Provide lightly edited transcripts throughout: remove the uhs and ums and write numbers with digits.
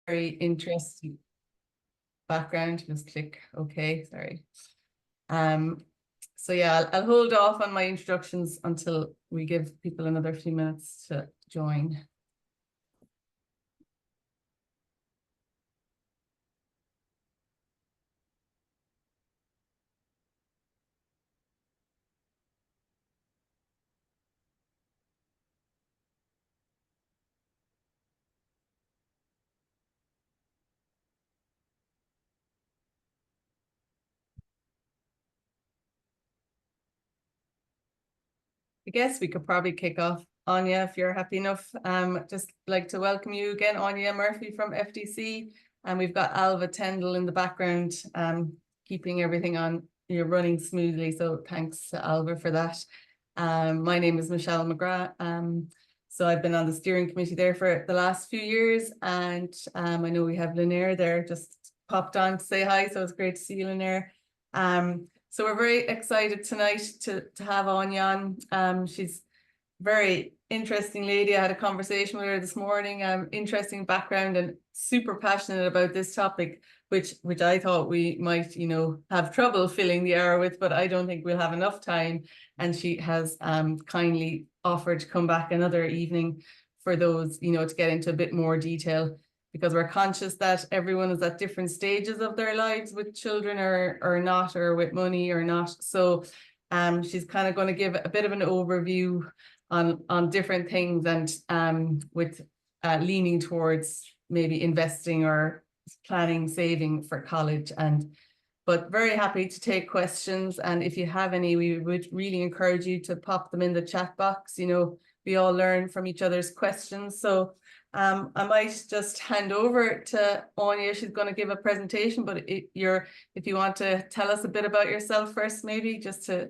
very interesting background. Just click OK, sorry. So yeah, I'll hold off on my introductions until we give people another few minutes to join. I guess we could probably kick off. Áine, if you're happy enough. Just like to welcome you again, Áine Murphy from FDC. And we've got Alva Tyndall in the background, keeping everything on, running smoothly. So thanks to Alva for that. My name is Michelle McGrath. So I've been on the steering committee there for the last few years. And I know we have Linaire there, just popped on to say hi. So it's great to see you, Linaire. So we're very excited tonight to have Áine on. She's a very interesting lady. I had a conversation with her this morning. Interesting background and super passionate about this topic, which I thought we might, have trouble filling the hour with, but I don't think we'll have enough time. And she has kindly offered to come back another evening for those, to get into a bit more detail, because we're conscious that everyone is at different stages of their lives with children or not, or with money or not. So she's kind of going to give a bit of an overview on different things, and with leaning towards maybe investing or planning, saving for college. But very happy to take questions. And if you have any, we would really encourage you to pop them in the chat box. We all learn from each other's questions. So I might just hand over to Áine. She's going to give a presentation, but if you want to tell us a bit about yourself first, maybe just to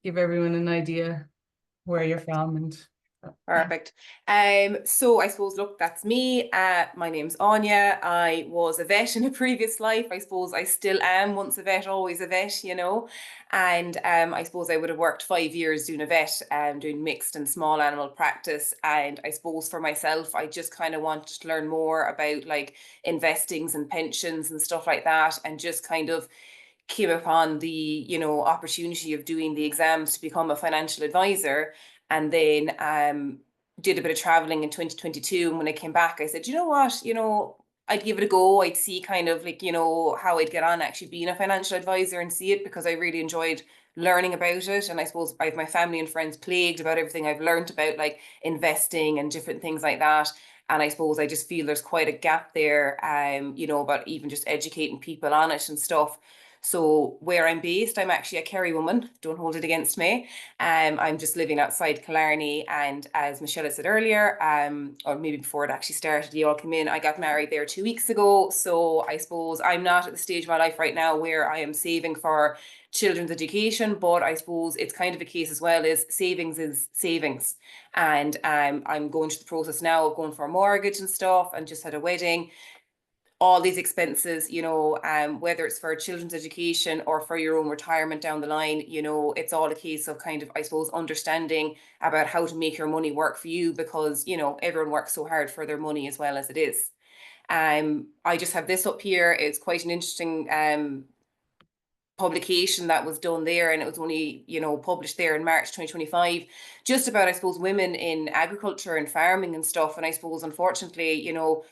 give everyone an idea where you're from. And perfect. So I suppose, look, that's me. My name's Áine. I was a vet in a previous life. I suppose I still am, once a vet, always a vet, And I suppose I would have worked 5 years doing a vet, doing mixed and small animal practice. And I suppose for myself, I just kind of wanted to learn more about like investings and pensions and stuff like that, and just kind of came upon the opportunity of doing the exams to become a financial advisor. And then did a bit of traveling in 2022. And when I came back, I said, you know what, I'd give it a go. I'd see kind of like, how I'd get on actually being a financial advisor and see it, because I really enjoyed learning about it. And I suppose I have my family and friends plagued about everything I've learned about like investing and different things like that. And I suppose I just feel there's quite a gap there, about even just educating people on it and stuff. So where I'm based, I'm actually a Kerry woman. Don't hold it against me. I'm just living outside Killarney. And as Michelle said earlier, or maybe before it actually started, you all came in, I got married there 2 weeks ago. So I suppose I'm not at the stage of my life right now where I am saving for children's education, but I suppose it's kind of a case as well as savings is savings. And I'm going through the process now of going for a mortgage and stuff, and just had a wedding. All these expenses, whether it's for children's education or for your own retirement down the line, it's all a case of kind of, I suppose, understanding about how to make your money work for you, because, everyone works so hard for their money as well as it is. I just have this up here. It's quite an interesting publication that was done there, and it was only published there in March 2025, just about, I suppose, women in agriculture and farming and stuff. And I suppose, unfortunately,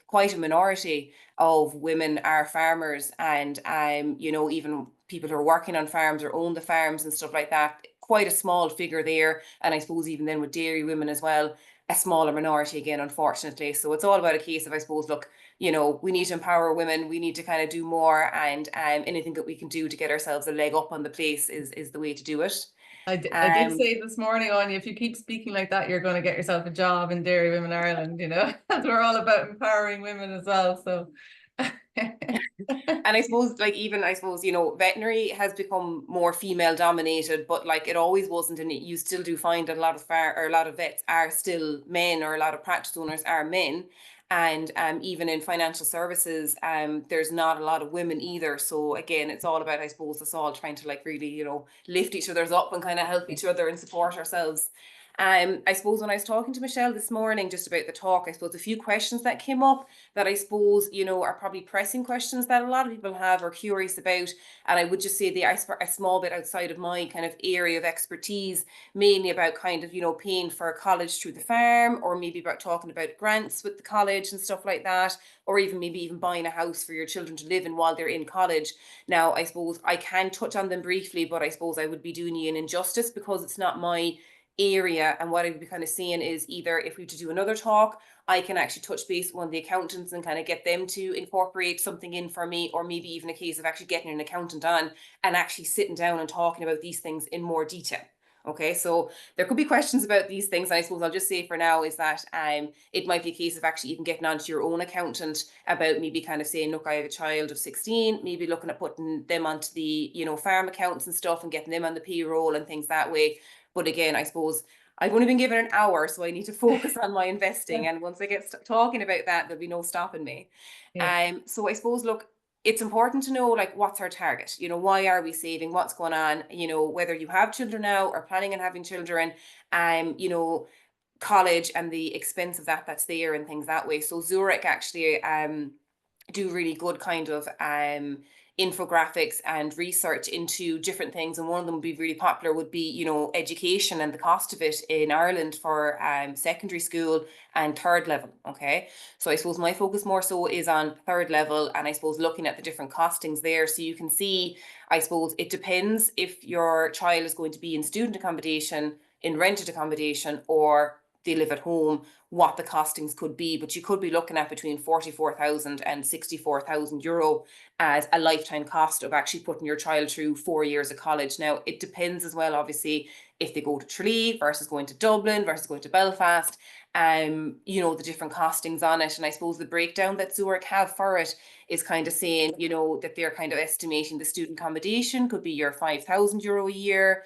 quite a minority of women are farmers, and even people who are working on farms or own the farms and stuff like that, quite a small figure there. And I suppose even then with dairy women as well, a smaller minority again, unfortunately. So it's all about a case of, I suppose, look, we need to empower women. We need to kind of do more, and anything that we can do to get ourselves a leg up on the place is the way to do it. I did say this morning, Áine, if you keep speaking like that, you're going to get yourself a job in Dairy Women Ireland, as we're all about empowering women as well. So. And I suppose, veterinary has become more female dominated, but like it always wasn't. And you still do find that a lot of vets are still men, or a lot of practice owners are men. And even in financial services, there's not a lot of women either. So again, it's all about, I suppose, us all trying to like really, lift each other's up and kind of help each other and support ourselves. I suppose when I was talking to Michelle this morning just about the talk, I suppose a few questions that came up that I suppose, you know, are probably pressing questions that a lot of people have or curious about. And I would just say they are a small bit outside of my kind of area of expertise, mainly about kind of, you know, paying for college through the farm, or maybe about talking about grants with the college and stuff like that, or even maybe even buying a house for your children to live in while they're in college. Now, I suppose I can touch on them briefly, but I suppose I would be doing you an injustice because it's not my area. And what I would be kind of saying is, either if we were to do another talk, I can actually touch base with one of the accountants and kind of get them to incorporate something in for me, or maybe even a case of actually getting an accountant on and actually sitting down and talking about these things in more detail. Okay, so there could be questions about these things. And I suppose I'll just say for now is that it might be a case of actually even getting onto your own accountant about maybe kind of saying, look, I have a child of 16, maybe looking at putting them onto the, you know, farm accounts and stuff and getting them on the payroll and things that way. But again, I suppose I've only been given an hour, so I need to focus on my investing. And once I get talking about that, there'll be no stopping me. Yeah. So I suppose, look, it's important to know, like, what's our target? You know, why are we saving? What's going on? You know, whether you have children now or planning on having children, you know, college and the expense of that's there and things that way. So Zurich actually do really good kind of infographics and research into different things, and one of them would be really popular would be, you know, education and the cost of it in Ireland for secondary school and third level. Okay, so I suppose my focus more so is on third level, and I suppose looking at the different costings there, so you can see, I suppose it depends if your child is going to be in student accommodation, in rented accommodation, or they live at home, what the costings could be. But you could be looking at between 44,000 and 64,000 euro as a lifetime cost of actually putting your child through 4 years of college. Now, it depends as well, obviously, if they go to Tralee versus going to Dublin versus going to Belfast, you know, the different costings on it. And I suppose the breakdown that Zurich have for it is kind of saying, you know, that they're kind of estimating the student accommodation could be your 5,000 euro a year,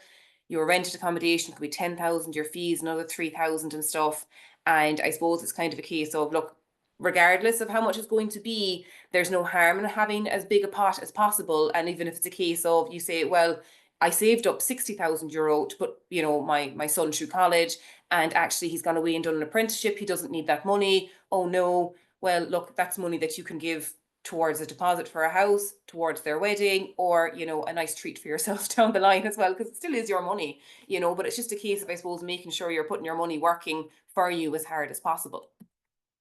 your rented accommodation could be 10,000, your fees another 3,000 and stuff. And I suppose it's kind of a case of, look, regardless of how much it's going to be, there's no harm in having as big a pot as possible. And even if it's a case of, you say, well, I saved up 60,000 euro to put, you know, my son through college, and actually he's gone away and done an apprenticeship, he doesn't need that money. Oh no, well, look, that's money that you can give towards a deposit for a house, towards their wedding, or, you know, a nice treat for yourself down the line as well, because it still is your money, you know. But it's just a case of, I suppose, making sure you're putting your money working for you as hard as possible.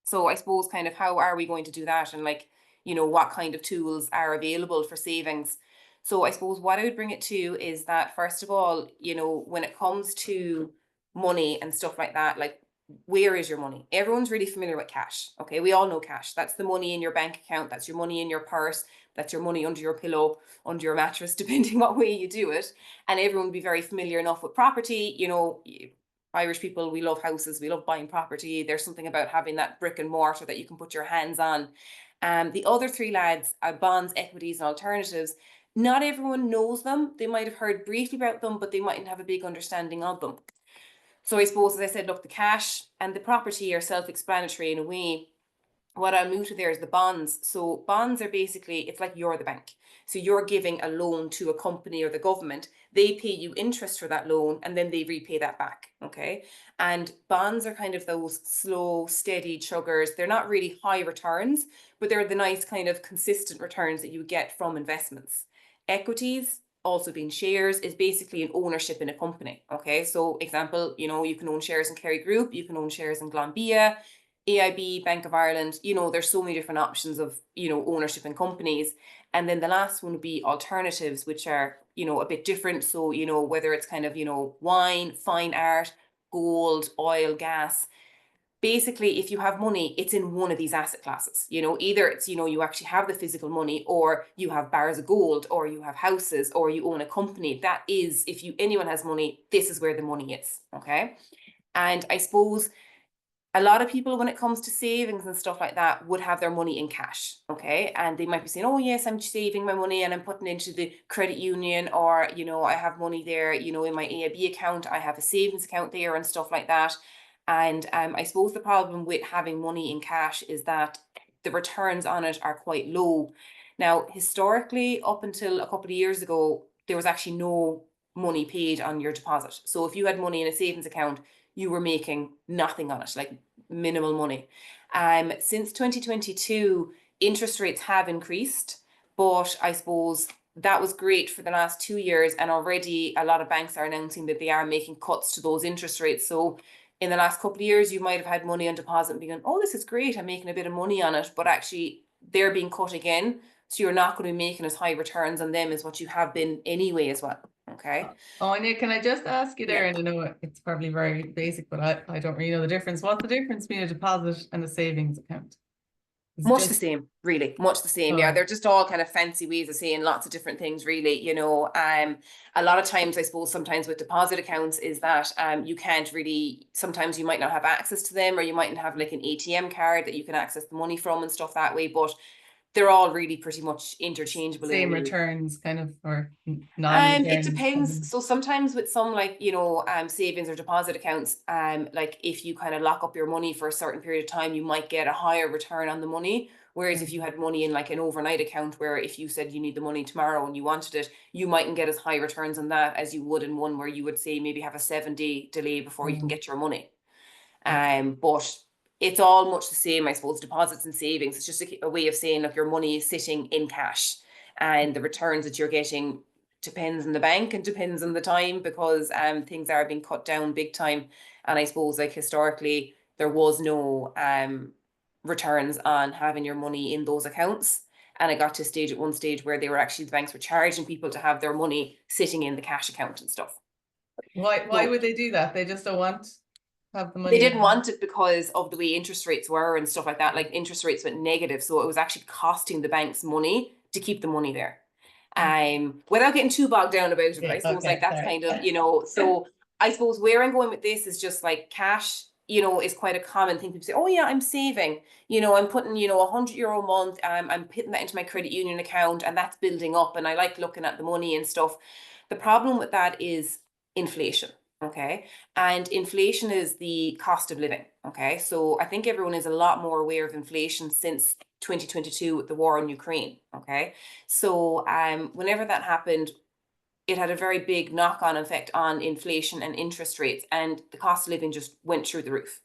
So I suppose kind of how are we going to do that, and, like, you know, what kind of tools are available for savings. So I suppose what I would bring it to is that, first of all, you know, when it comes to money and stuff like that, like, where is your money? Everyone's really familiar with cash. Okay, we all know cash. That's the money in your bank account, that's your money in your purse, that's your money under your pillow, under your mattress, depending what way you do it. And everyone would be very familiar enough with property. You know, Irish people, we love houses, we love buying property. There's something about having that brick and mortar that you can put your hands on. The other three lads are bonds, equities, and alternatives. Not everyone knows them. They might have heard briefly about them, but they mightn't have a big understanding of them. So I suppose, as I said, look, the cash and the property are self-explanatory in a way. What I'll move to there is the bonds. So bonds are basically, it's like you're the bank. So you're giving a loan to a company or the government. They pay you interest for that loan, and then they repay that back. Okay. And bonds are kind of those slow, steady chuggers. They're not really high returns, but they're the nice kind of consistent returns that you get from investments. Equities, also being shares, is basically an ownership in a company. Okay. So example, you know, you can own shares in Kerry Group, you can own shares in Glanbia, AIB, Bank of Ireland. You know, there's so many different options of, you know, ownership in companies. And then the last one would be alternatives, which are, you know, a bit different. So, you know, whether it's kind of, you know, wine, fine art, gold, oil, gas. Basically, if you have money, it's in one of these asset classes. You know, either it's, you know, you actually have the physical money, or you have bars of gold, or you have houses, or you own a company. That is, if anyone has money, this is where the money is. Okay. And I suppose a lot of people, when it comes to savings and stuff like that, would have their money in cash. Okay. And they might be saying, oh yes, I'm saving my money and I'm putting into the credit union, or, you know, I have money there, you know, in my AIB account, I have a savings account there and stuff like that. And I suppose the problem with having money in cash is that the returns on it are quite low. Now, historically, up until a couple of years ago, there was actually no money paid on your deposit. So if you had money in a savings account, you were making nothing on it, like minimal money. Since 2022, interest rates have increased, but I suppose that was great for the last 2 years, and already a lot of banks are announcing that they are making cuts to those interest rates. So in the last couple of years, you might have had money on deposit and be going, oh, this is great, I'm making a bit of money on it, but actually they're being cut again. So you're not going to be making as high returns on them as what you have been anyway as well. Okay. Áine, can I just ask you there, Yeah. and I know it's probably very basic, but I don't really know the difference. What's the difference between a deposit and a savings account? Is it Much the just, same, really, much the same. Yeah, oh, they're just all kind of fancy ways of saying lots of different things, really. You know, a lot of times, I suppose, sometimes with deposit accounts is that you can't really, sometimes you might not have access to them, or you mightn't have like an ATM card that you can access the money from and stuff that way. But they're all really pretty much interchangeable in a same way. returns kind of, or It non-returns? depends. So sometimes with some, like, you know, savings or deposit accounts, like if you kind of lock up your money for a certain period of time, you might get a higher return on the money. Whereas if you had money in like an overnight account, where if you said you need the money tomorrow and you wanted it, you mightn't get as high returns on that as you would in one where you would say maybe have a 7-day delay before you can get your money. But it's all much the same, I suppose, deposits and savings. It's just a way of saying, look, your money is sitting in cash, and the returns that you're getting depends on the bank and depends on the time, because things are being cut down big time. And I suppose, like, historically, there was no returns on having your money in those accounts. And it got to a stage, at one stage, where they were actually, the banks were charging people to have their money sitting in the cash account and stuff. Why So would they do that? They just don't want to have the they money. didn't want it because of the way interest rates were and stuff like that. Like, interest rates went negative, so it was actually costing the banks money to keep the money there. Without getting too bogged down about it, but I suppose, like, that's kind of, you know, so I suppose where I'm going with this is just like cash, you know, is quite a common thing. People say, oh yeah, I'm saving, you know, I'm putting, you know, €100 a month, I'm putting that into my credit union account, and that's building up, and I like looking at the money and stuff. The problem with that is inflation. Okay. And inflation is the cost of living. Okay. So I think everyone is a lot more aware of inflation since 2022 with the war in Ukraine. Okay. So whenever that happened, it had a very big knock-on effect on inflation and interest rates, and the cost of living just went through the roof.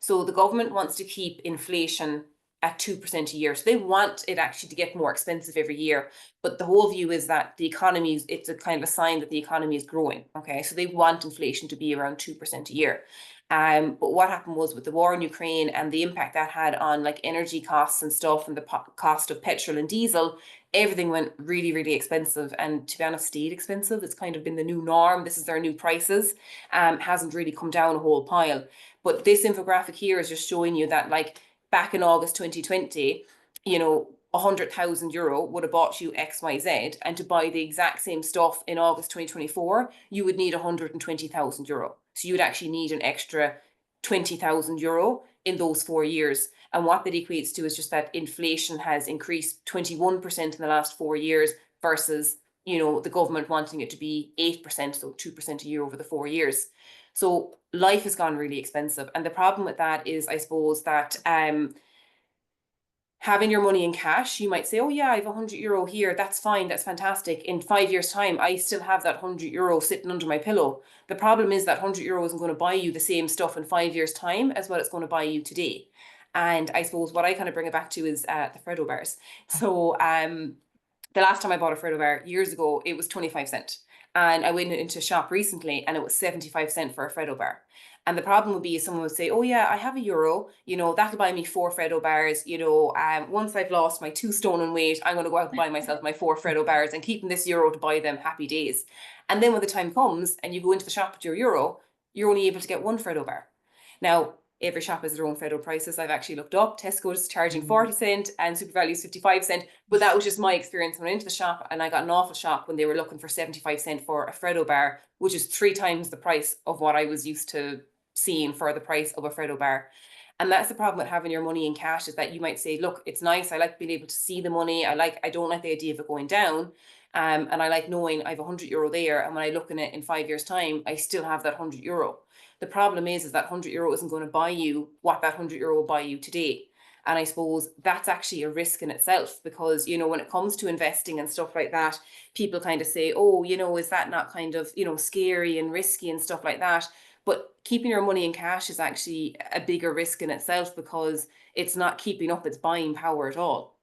So the government wants to keep inflation at 2% a year. So they want it actually to get more expensive every year. But the whole view is that the economy, it's a kind of a sign that the economy is growing. Okay. So they want inflation to be around 2% a year. But what happened was, with the war in Ukraine and the impact that had on like energy costs and stuff, and the cost of petrol and diesel, everything went really, really expensive. And to be honest, stayed expensive. It's kind of been the new norm. This is their new prices. Hasn't really come down a whole pile. But this infographic here is just showing you that, like, back in August 2020, you know, €100,000 would have bought you XYZ, and to buy the exact same stuff in August 2024, you would need €120,000. So you would actually need an extra €20,000 in those 4 years. And what that equates to is just that inflation has increased 21% in the last 4 years, versus, you know, the government wanting it to be 8%, so 2% a year over the 4 years. So life has gone really expensive. And the problem with that is, I suppose, that having your money in cash, you might say, oh yeah, I have €100 here. That's fine. That's fantastic. In 5 years' time, I still have that €100 sitting under my pillow. The problem is that €100 isn't going to buy you the same stuff in 5 years' time as what it's going to buy you today. And I suppose what I kind of bring it back to is the Freddo bars. So the last time I bought a Freddo bar years ago, it was 25¢. And I went into a shop recently and it was 75¢ for a Freddo bar. And the problem would be, someone would say, oh yeah, I have €1, you know, that'll buy me 4 Freddo bars. You know, once I've lost my 2 stone in weight, I'm going to go out and buy myself my 4 Freddo bars, and keeping this €1 to buy them, happy days. And then when the time comes and you go into the shop with your €1, you're only able to get 1 Freddo bar. Now, every shop has their own Freddo prices. I've actually looked up. Tesco is charging 40€ and SuperValu is 55€. But that was just my experience. When I went into the shop, and I got an awful shock when they were looking for 75€ for a Freddo bar, which is 3 times the price of what I was used to seeing for the price of a Freddo bar. And that's the problem with having your money in cash, is that you might say, look, it's nice. I like being able to see the money. I don't like the idea of it going down. And I like knowing I have €100 there. And when I look in it in 5 years' time, I still have that €100. The problem is that €100 isn't going to buy you what that €100 will buy you today. And I suppose that's actually a risk in itself, because, you know, when it comes to investing and stuff like that, people kind of say, oh, you know, is that not kind of, you know, scary and risky and stuff like that? But keeping your money in cash is actually a bigger risk in itself, because it's not keeping up its buying power at all.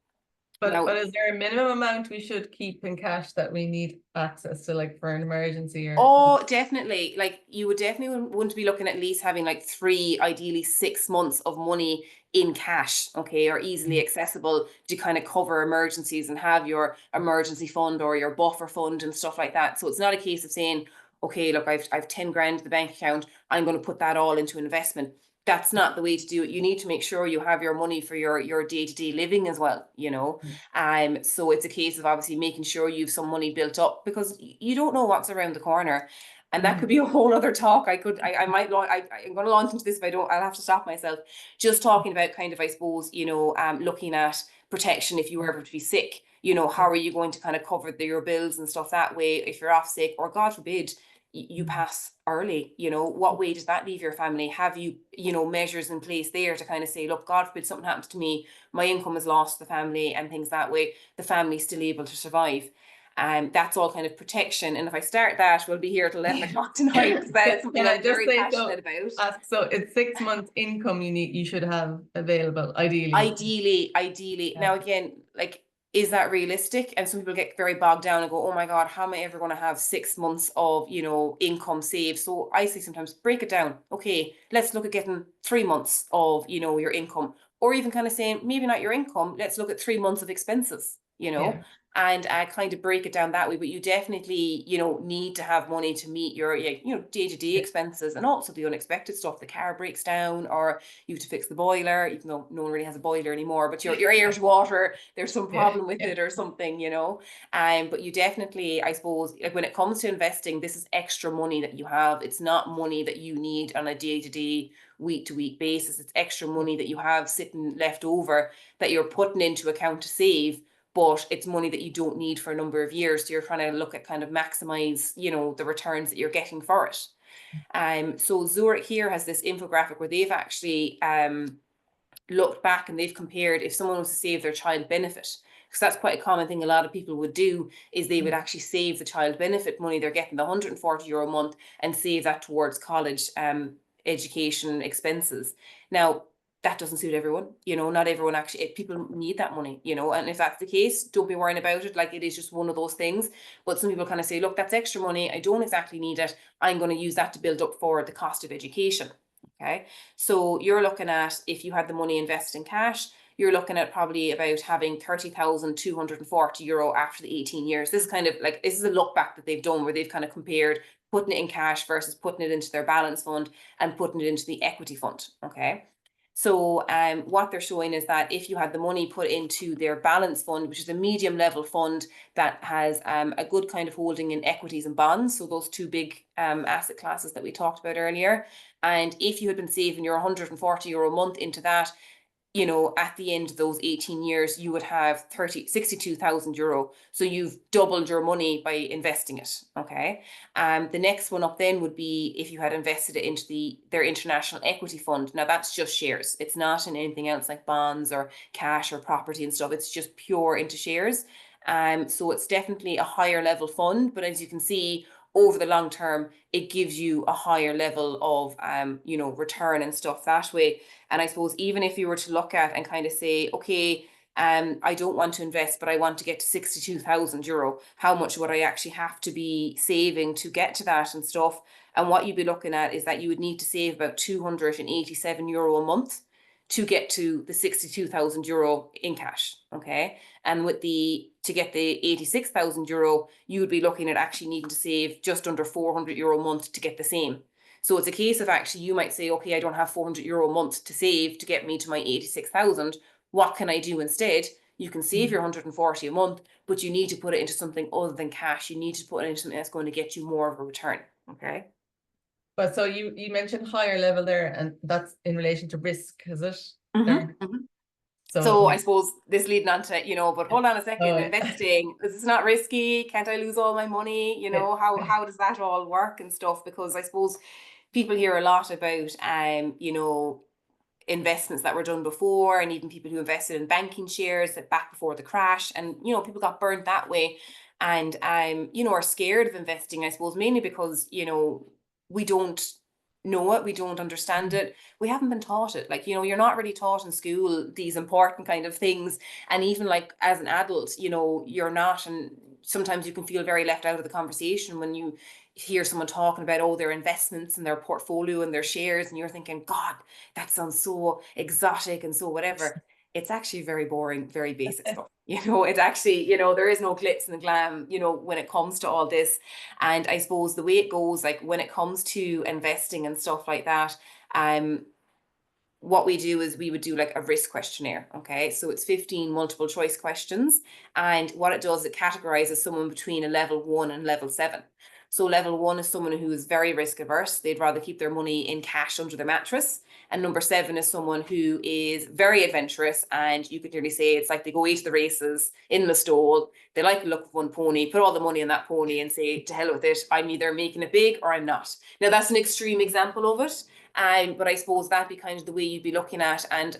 But Now, is there a minimum amount we should keep in cash that we need access to, like for an emergency or? oh, definitely. Like, you would definitely want to be looking at least having like 3, ideally 6 months of money in cash, okay, or easily accessible to kind of cover emergencies and have your emergency fund or your buffer fund and stuff like that. So it's not a case of saying, okay, look, I've 10 grand in the bank account, I'm going to put that all into investment. That's not the way to do it. You need to make sure you have your money for your day-to-day living as well, you know. So it's a case of obviously making sure you've some money built up, because you don't know what's around the corner. And that could be a whole other talk. I'm going to launch into this. If I don't, I'll have to stop myself. Just talking about kind of, I suppose, you know, looking at protection if you were ever to be sick. You know, how are you going to kind of cover your bills and stuff that way if you're off sick, or God forbid, you pass early? You know, what way does that leave your family? Have you, you know, measures in place there to kind of say, look, God forbid something happens to me, my income is lost to the family, and things that way, the family's still able to survive. That's all kind of protection. And if I start that, we'll be here till 11 o'clock tonight, because that is something Can I I'm just very say, passionate about. so it's 6 months income you should have available, ideally. Ideally. Yeah. Now, again, like, is that realistic? And some people get very bogged down and go, oh my God, how am I ever going to have 6 months of, you know, income saved? So I say sometimes break it down. Okay, let's look at getting 3 months of, you know, your income, or even kind of saying maybe not your income. Let's look at 3 months of expenses, you know. Yeah. And I kind of break it down that way. But you definitely, you know, need to have money to meet your, you know, day-to-day expenses, and also the unexpected stuff. The car breaks down, or you have to fix the boiler, even though no one really has a boiler anymore, but your air's water, there's some problem with it or something, you know. But you definitely, I suppose, like when it comes to investing, this is extra money that you have. It's not money that you need on a day-to-day, week-to-week basis. It's extra money that you have sitting left over that you're putting into account to save, but it's money that you don't need for a number of years. So you're trying to look at kind of maximize, you know, the returns that you're getting for it. So Zurich here has this infographic where they've actually looked back and they've compared if someone was to save their child benefit, because that's quite a common thing a lot of people would do, is they would actually save the child benefit money they're getting, the €140 a month, and save that towards college education expenses. Now, that doesn't suit everyone, you know. Not everyone actually, people need that money, you know, and if that's the case, don't be worrying about it. Like, it is just one of those things. But some people kind of say, look, that's extra money, I don't exactly need it, I'm going to use that to build up for the cost of education. Okay, so you're looking at, if you had the money invested in cash, you're looking at probably about having €30,240 after the 18 years. This is kind of like, this is a look back that they've done where they've kind of compared putting it in cash versus putting it into their balance fund and putting it into the equity fund. Okay. So what they're showing is that if you had the money put into their balance fund, which is a medium level fund that has a good kind of holding in equities and bonds, so those two big asset classes that we talked about earlier, and if you had been saving your €140 a month into that, you know, at the end of those 18 years, you would have €62,000. So you've doubled your money by investing it. Okay. The next one up then would be if you had invested it into their international equity fund. Now that's just shares. It's not in anything else like bonds or cash or property and stuff. It's just pure into shares. So it's definitely a higher level fund, but as you can see, over the long term, it gives you a higher level of, you know, return and stuff that way. And I suppose even if you were to look at and kind of say, okay, I don't want to invest, but I want to get to €62,000, how much would I actually have to be saving to get to that and stuff? And what you'd be looking at is that you would need to save about €287 a month to get to the €62,000 in cash. Okay. And to get the €86,000, you would be looking at actually needing to save just under €400 a month to get the same. So it's a case of actually, you might say, okay, I don't have €400 a month to save to get me to my 86,000. What can I do instead? You can save your 140 a month, but you need to put it into something other than cash. You need to put it into something that's going to get you more of a return. Okay. But so you mentioned higher level there, and that's in relation to risk, is it? So I suppose this leading on to, you know, but hold on a second, investing, this is not risky. Can't I lose all my money? You know, how does that all work and stuff? Because I suppose people hear a lot about, you know, investments that were done before, and even people who invested in banking shares that back before the crash, and, you know, people got burned that way, and you know, are scared of investing, I suppose, mainly because, you know, we don't know it, we don't understand it, we haven't been taught it. Like, you know, you're not really taught in school these important kind of things. And even like as an adult, you know, you're not, and sometimes you can feel very left out of the conversation when you hear someone talking about, oh, their investments and their portfolio and their shares, and you're thinking, God, that sounds so exotic and so whatever. It's actually very boring, very basic stuff. You know, it's actually, you know, there is no glitz and the glam, you know, when it comes to all this. And I suppose the way it goes, like when it comes to investing and stuff like that, what we do is we would do like a risk questionnaire. Okay. So it's 15 multiple choice questions. And what it does, it categorizes someone between a level 1 and level 7. So level 1 is someone who is very risk averse. They'd rather keep their money in cash under their mattress. And number 7 is someone who is very adventurous. And you could nearly say it's like they go away to the races in the stall. They like the look of one pony, put all the money in that pony and say, to hell with it. I'm either making it big or I'm not. Now that's an extreme example of it. But I suppose that'd be kind of the way you'd be looking at, and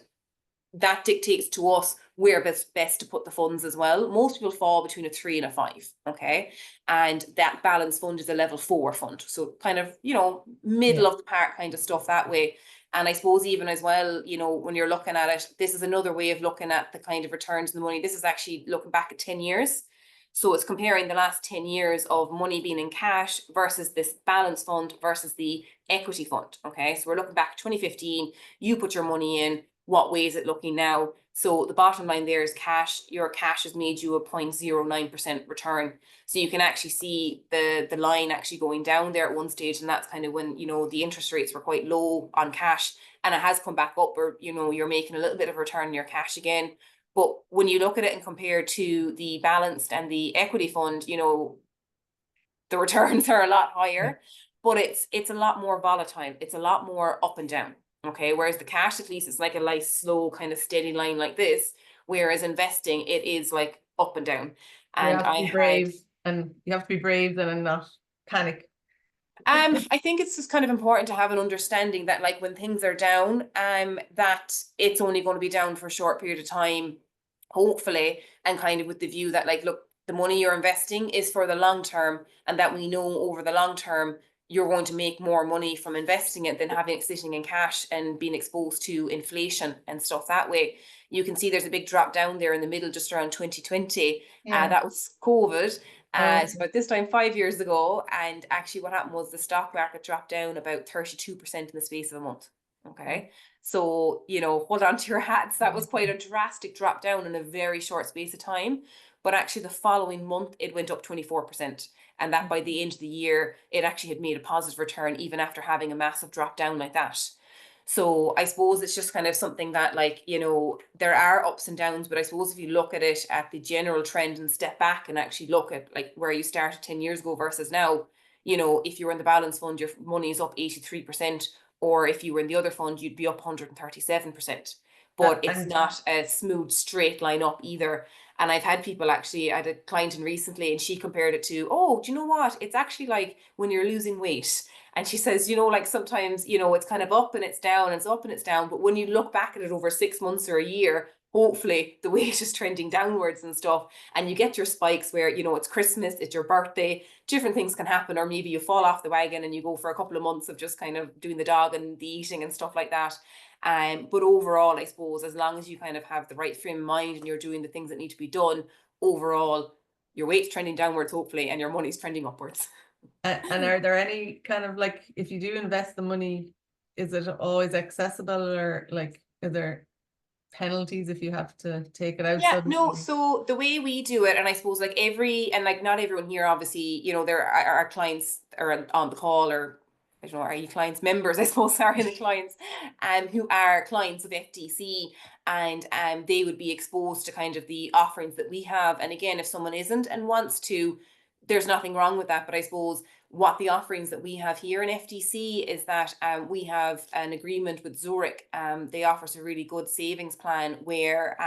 that dictates to us where best to put the funds as well. Most people fall between a 3 and a 5, okay? And that balance fund is a level 4 fund. So kind of, you know, middle of the park kind of stuff that way. And I suppose even as well, you know, when you're looking at it, this is another way of looking at the kind of returns on the money. This is actually looking back at 10 years. So it's comparing the last 10 years of money being in cash versus this balance fund versus the equity fund. Okay, so we're looking back 2015, you put your money in, what way is it looking now? So the bottom line there is cash. Your cash has made you a 0.09% return. So you can actually see the line actually going down there at one stage, and that's kind of when, you know, the interest rates were quite low on cash, and it has come back up, or, you know, you're making a little bit of a return on your cash again. But when you look at it and compare to the balanced and the equity fund, you know, the returns are a lot higher, but it's a lot more volatile. It's a lot more up and down. Okay. Whereas the cash, at least, it's like a nice, slow, kind of steady line like this. Whereas investing, it is like up and down. And You have to be brave, and you have to be brave and not panic. I think it's just kind of important to have an understanding that, like, when things are down, that it's only going to be down for a short period of time, hopefully, and kind of with the view that, like, look, the money you're investing is for the long term, and that we know over the long term you're going to make more money from investing it than having it sitting in cash and being exposed to inflation and stuff that way. You can see there's a big drop down there in the middle, just around 2020. That was COVID. So about this time 5 years ago, and actually what happened was the stock market dropped down about 32% in the space of a month. Okay. So, you know, hold on to your hats. That was quite a drastic drop down in a very short space of time. But actually the following month, it went up 24%. And that by the end of the year, it actually had made a positive return, even after having a massive drop down like that. So I suppose it's just kind of something that, like, you know, there are ups and downs, but I suppose if you look at it at the general trend and step back and actually look at like where you started 10 years ago versus now, you know, if you were in the balance fund, your money is up 83%, or if you were in the other fund, you'd be up 137%. But it's not a smooth straight line up either. And I've had people, actually, I had a client in recently, and she compared it to, oh, do you know what? It's actually like when you're losing weight. And she says, you know, like sometimes, you know, it's kind of up and it's down, and it's up and it's down. But when you look back at it over 6 months or a year, hopefully the weight is trending downwards and stuff. And you get your spikes where, you know, it's Christmas, it's your birthday, different things can happen. Or maybe you fall off the wagon and you go for a couple of months of just kind of doing the dog and the eating and stuff like that. But overall, I suppose, as long as you kind of have the right frame of mind and you're doing the things that need to be done, overall, your weight's trending downwards, hopefully, and your money's trending upwards. And are there any kind of, like, if you do invest the money, is it always accessible, or like, are there penalties if you have to take it out? Yeah, no, so the way we do it, and I suppose like not everyone here, obviously, you know, there are our clients are on the call, or I don't know, are you clients members, I suppose, sorry, the clients who are clients of FDC, and they would be exposed to kind of the offerings that we have. And again, if someone isn't and wants to, there's nothing wrong with that. But I suppose what the offerings that we have here in FDC is that we have an agreement with Zurich. They offer us a really good savings plan where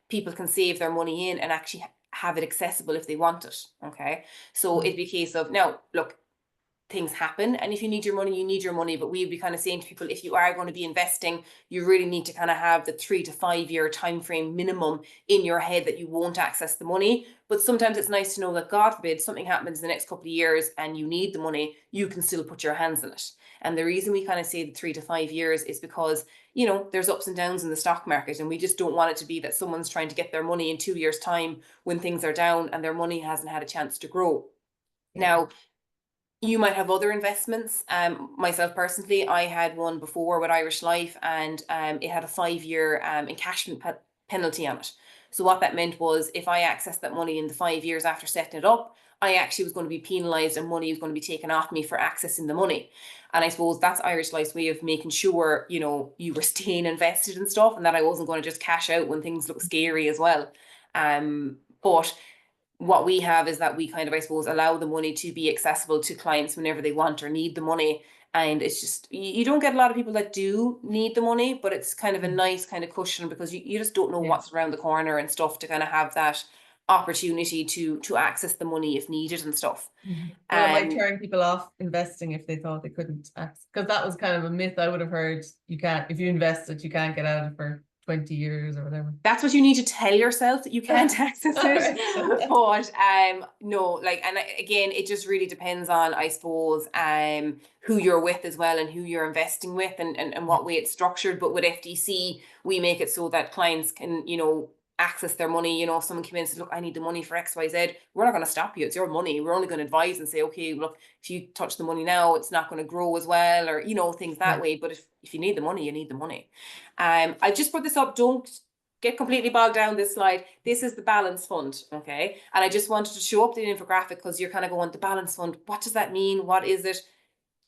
people can save their money in and actually have it accessible if they want it. Okay, so it'd be a case of, now look, things happen. And if you need your money, you need your money. But we'd be kind of saying to people, if you are going to be investing, you really need to kind of have the 3 to 5 year time frame minimum in your head that you won't access the money. But sometimes it's nice to know that, God forbid, something happens in the next couple of years and you need the money, you can still put your hands in it. And the reason we kind of say the 3 to 5 years is because, you know, there's ups and downs in the stock market, and we just don't want it to be that someone's trying to get their money in 2 years' time when things are down and their money hasn't had a chance to grow. Yeah. Now, you might have other investments. Myself personally, I had one before with Irish Life, and it had a 5-year encashment penalty on it. So what that meant was, if I accessed that money in the 5 years after setting it up, I actually was going to be penalised, and money was going to be taken off me for accessing the money. And I suppose that's Irish Life's way of making sure, you know, you were staying invested and stuff, and that I wasn't going to just cash out when things look scary as well. But what we have is that we kind of, I suppose, allow the money to be accessible to clients whenever they want or need the money. And it's just, you don't get a lot of people that do need the money, but it's kind of a nice kind of cushion, because you just don't know what's around the corner and stuff, to kind of have that opportunity to access the money if needed and stuff. Well, it might turn people off investing if they thought they couldn't access, because that was kind of a myth I would have heard. You can't, if you invest it, you can't get out of it for 20 years or whatever. That's what you need to tell yourself, that you can't access it. But no, like, and again, it just really depends on, I suppose, who you're with as well, and who you're investing with, and what way it's structured. But with FDC, we make it so that clients can, you know, access their money. You know, if someone came in and says, look, I need the money for XYZ, we're not going to stop you. It's your money. We're only going to advise and say, okay, look, if you touch the money now, it's not going to grow as well, or, you know, things that way. But if you need the money, you need the money. I just put this up. Don't get completely bogged down this slide. This is the balance fund, okay? And I just wanted to show up the infographic, because you're kind of going, the balance fund, what does that mean? What is it?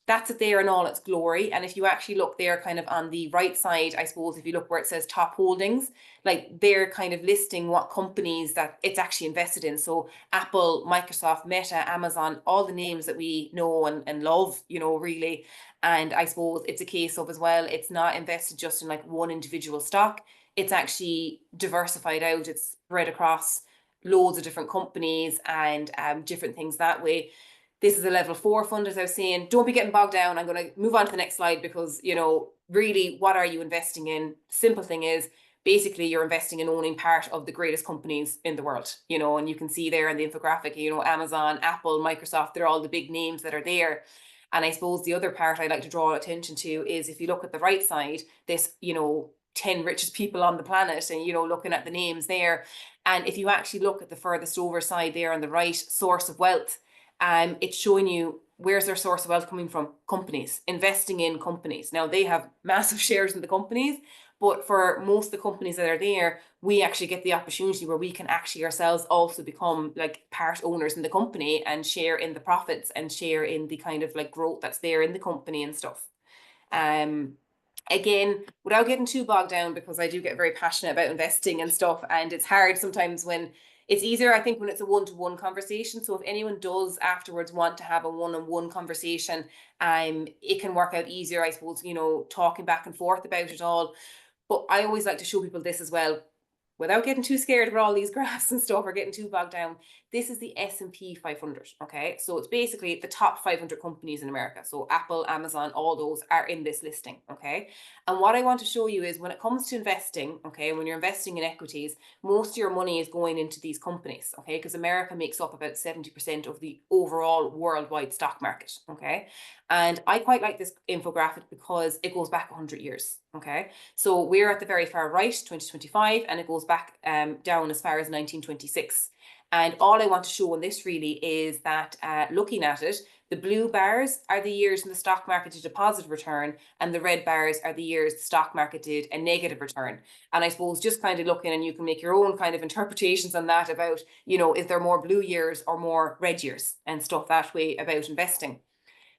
That's it there in all its glory. And if you actually look there kind of on the right side, I suppose, if you look where it says top holdings, like, they're kind of listing what companies that it's actually invested in. So Apple, Microsoft, Meta, Amazon, all the names that we know and love, you know, really. And I suppose it's a case of, as well, it's not invested just in like one individual stock. It's actually diversified out. It's spread across loads of different companies and different things that way. This is a level 4 fund, as I was saying. Don't be getting bogged down. I'm going to move on to the next slide, because, you know, really, what are you investing in? Simple thing is, basically, you're investing in owning part of the greatest companies in the world, you know, and you can see there in the infographic, you know, Amazon, Apple, Microsoft, they're all the big names that are there. And I suppose the other part I'd like to draw attention to is, if you look at the right side, this, you know, 10 richest people on the planet, and, you know, looking at the names there. And if you actually look at the furthest over side there on the right, source of wealth, it's showing you, where's their source of wealth coming from? Companies, investing in companies. Now, they have massive shares in the companies, but for most of the companies that are there, we actually get the opportunity where we can actually ourselves also become like part owners in the company, and share in the profits, and share in the kind of like growth that's there in the company and stuff. Again, without getting too bogged down, because I do get very passionate about investing and stuff, and it's hard sometimes when it's easier, I think, when it's a one-to-one conversation. So if anyone does afterwards want to have a one-on-one conversation, it can work out easier, I suppose, you know, talking back and forth about it all. But I always like to show people this as well, without getting too scared about all these graphs and stuff, or getting too bogged down. This is the S&P 500, okay? So it's basically the top 500 companies in America. So Apple, Amazon, all those are in this listing, okay? And what I want to show you is, when it comes to investing, okay, when you're investing in equities, most of your money is going into these companies, okay? Because America makes up about 70% of the overall worldwide stock market, okay? And I quite like this infographic because it goes back 100 years, okay? So we're at the very far right, 2025, and it goes back down as far as 1926. And all I want to show on this really is that, looking at it, the blue bars are the years when the stock market did a positive return, and the red bars are the years the stock market did a negative return. And I suppose just kind of looking, and you can make your own kind of interpretations on that about, you know, is there more blue years or more red years and stuff that way about investing.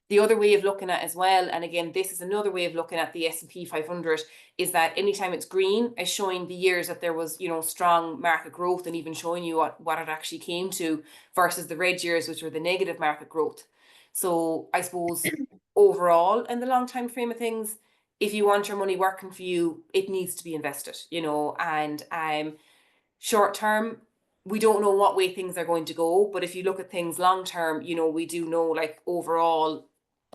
The other way of looking at as well, and again, this is another way of looking at the S&P 500, is that anytime it's green, is showing the years that there was, you know, strong market growth, and even showing you what it actually came to, versus the red years, which were the negative market growth. So I suppose overall, in the long time frame of things, if you want your money working for you, it needs to be invested, you know, and short term, we don't know what way things are going to go, but if you look at things long term, you know, we do know, like, overall,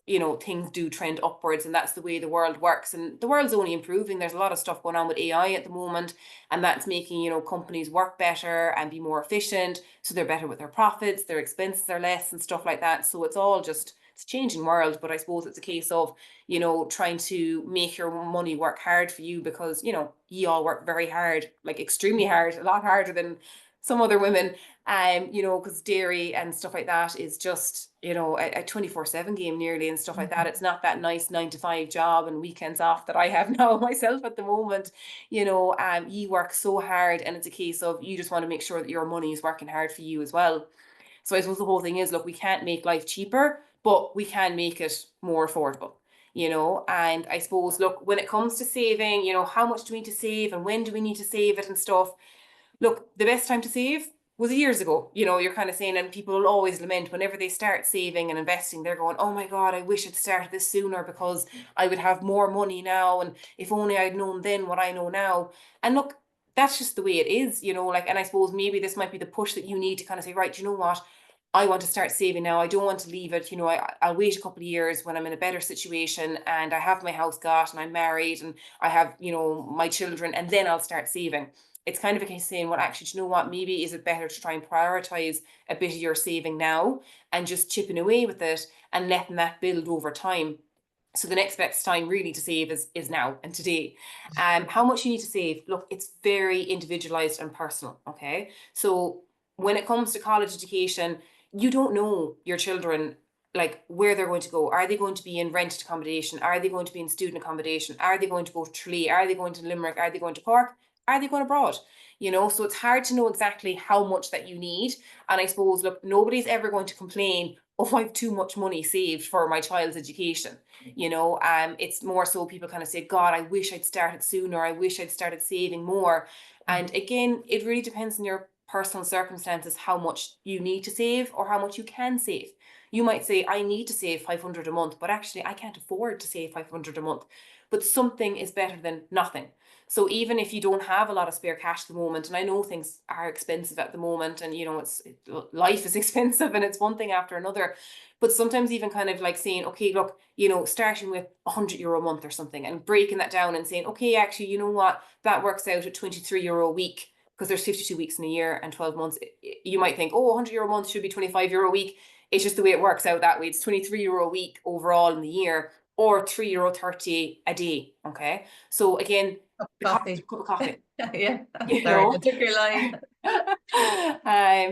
you know, things do trend upwards, and that's the way the world works. And the world's only improving. There's a lot of stuff going on with AI at the moment, and that's making, you know, companies work better and be more efficient. So they're better with their profits, their expenses are less and stuff like that. So it's all just, it's a changing world. But I suppose it's a case of, you know, trying to make your money work hard for you, because, you know, you all work very hard, like extremely hard, a lot harder than some other women. You know, because dairy and stuff like that is just, you know, a 24/7 game nearly and stuff like that. It's not that nice 9 to 5 job and weekends off that I have now myself at the moment. You know, you work so hard, and it's a case of you just want to make sure that your money is working hard for you as well. So I suppose the whole thing is, look, we can't make life cheaper, but we can make it more affordable. You know, and I suppose, look, when it comes to saving, you know, how much do we need to save and when do we need to save it and stuff? Look, the best time to save was years ago. You know, you're kind of saying, and people will always lament whenever they start saving and investing, they're going, oh my God, I wish I'd started this sooner because I would have more money now. And if only I'd known then what I know now. And look, that's just the way it is, you know, like, and I suppose maybe this might be the push that you need to kind of say, right, you know what? I want to start saving now. I don't want to leave it. You know, I'll wait a couple of years when I'm in a better situation and I have my house got and I'm married and I have, you know, my children, and then I'll start saving. It's kind of a case of saying, well, actually, do you know what? Maybe is it better to try and prioritize a bit of your saving now and just chipping away with it and letting that build over time. So the next best time really to save is now and today. How much you need to save? Look, it's very individualized and personal. Okay, so when it comes to college education, you don't know your children, like where they're going to go. Are they going to be in rented accommodation? Are they going to be in student accommodation? Are they going to go to Tralee? Are they going to Limerick? Are they going to Cork? Are they going abroad? You know, so it's hard to know exactly how much that you need. And I suppose, look, nobody's ever going to complain, oh, I've too much money saved for my child's education. You know, it's more so people kind of say, God, I wish I'd started sooner. I wish I'd started saving more. And again, it really depends on your personal circumstances, how much you need to save or how much you can save. You might say, I need to save 500 a month, but actually I can't afford to save 500 a month. But something is better than nothing. So even if you don't have a lot of spare cash at the moment, and I know things are expensive at the moment, and you know, life is expensive and it's one thing after another, but sometimes even kind of like saying, okay, look, you know, starting with €100 a month or something and breaking that down and saying, okay, actually, you know what, that works out at €23 a week, because there's 52 weeks in a year and 12 months. You might think, oh, €100 a month should be €25 a week. It's just the way it works out that way. It's €23 a week overall in the year, or €3.30 a day. Okay. So again, Coffee. cup of coffee. Yeah. You Sorry, know? I took your line.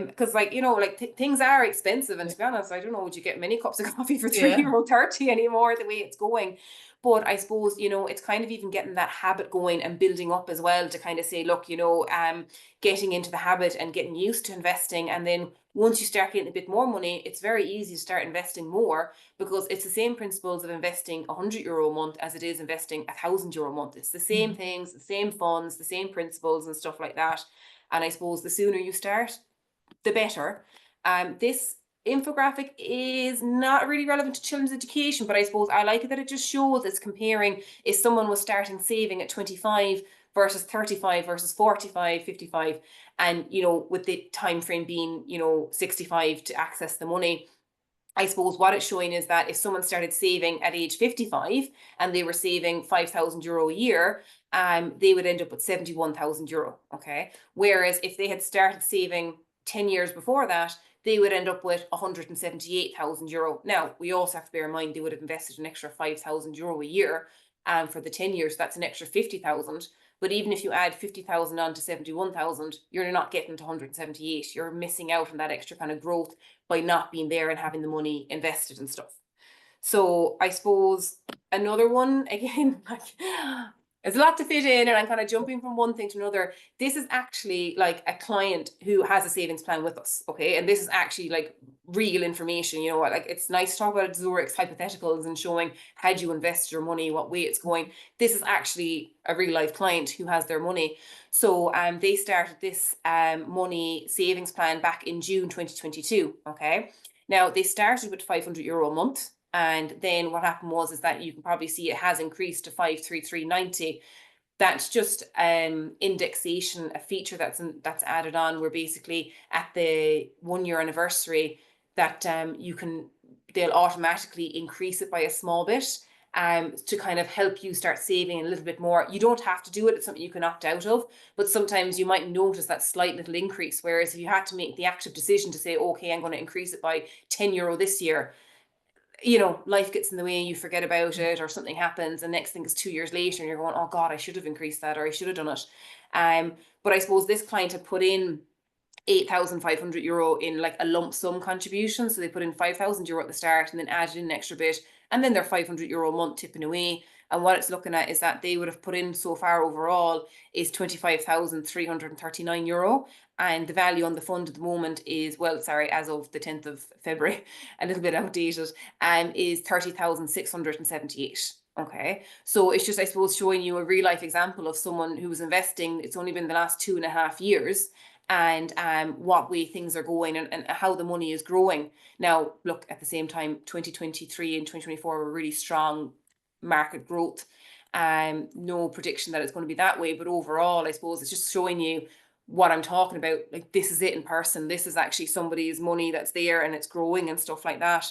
Because like, you know, like things are expensive, and to be honest, I don't know, would you get many cups of coffee for Yeah. €3.30 anymore the way it's going? But I suppose, you know, it's kind of even getting that habit going and building up as well to kind of say, look, you know, getting into the habit and getting used to investing. And then once you start getting a bit more money, it's very easy to start investing more, because it's the same principles of investing €100 a month as it is investing €1,000 a month. It's the same things, the same funds, the same principles and stuff like that. And I suppose the sooner you start, the better. This infographic is not really relevant to children's education, but I suppose I like it that it just shows, it's comparing if someone was starting saving at 25 versus 35 versus 45, 55, and you know, with the time frame being, you know, 65 to access the money. I suppose what it's showing is that if someone started saving at age 55 and they were saving €5,000 a year, they would end up with €71,000. Okay. Whereas if they had started saving 10 years before that, they would end up with €178,000. Now, we also have to bear in mind they would have invested an extra €5,000 a year for the 10 years. That's an extra 50,000. But even if you add 50,000 on to 71,000, you're not getting to 178. You're missing out on that extra kind of growth by not being there and having the money invested and stuff. So I suppose another one, again, like there's a lot to fit in, and I'm kind of jumping from one thing to another. This is actually like a client who has a savings plan with us. Okay. And this is actually like real information, you know, like it's nice to talk about Zurich's hypotheticals and showing how do you invest your money, what way it's going. This is actually a real life client who has their money. So they started this money savings plan back in June 2022. Okay. Now they started with €500 a month. And then what happened is that you can probably see it has increased to 533.90. That's just indexation, a feature that's added on, where basically at the 1 year anniversary that you can they'll automatically increase it by a small bit to kind of help you start saving a little bit more. You don't have to do it. It's something you can opt out of, but sometimes you might notice that slight little increase. Whereas if you had to make the active decision to say, okay, I'm going to increase it by €10 this year, you know, life gets in the way, you forget about it, or something happens, and next thing is 2 years later and you're going, oh God, I should have increased that, or I should have done it. But I suppose this client had put in €8,500 in like a lump sum contribution. So they put in €5,000 at the start and then added in an extra bit, and then they're €500 a month tipping away. And what it's looking at is that they would have put in so far overall is €25,339. And the value on the fund at the moment is, well, sorry, as of the 10th of February, a little bit outdated, is 30,678. Okay, so it's just, I suppose, showing you a real life example of someone who was investing. It's only been the last 2.5 years, and what way things are going, and how the money is growing. Now, look, at the same time, 2023 and 2024 were really strong market growth. No prediction that it's going to be that way, but overall, I suppose it's just showing you what I'm talking about. Like, this is it in person. This is actually somebody's money that's there and it's growing and stuff like that.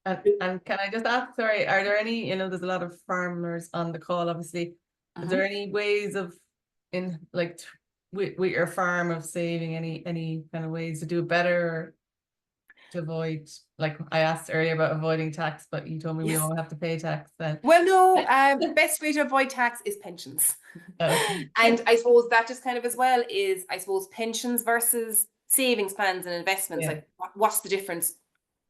And can I just ask, sorry, are there any, you know, there's a lot of farmers on the call, obviously. Is there any ways of, in like with your farm, of saving, any kind of ways to do it better, or to avoid, like I asked earlier about avoiding tax, but you told me we all have to pay tax then. Well, no, the best way to avoid tax is pensions. Okay. And I suppose that just kind of as well is, I suppose, pensions versus savings plans and investments. Like, what's the difference?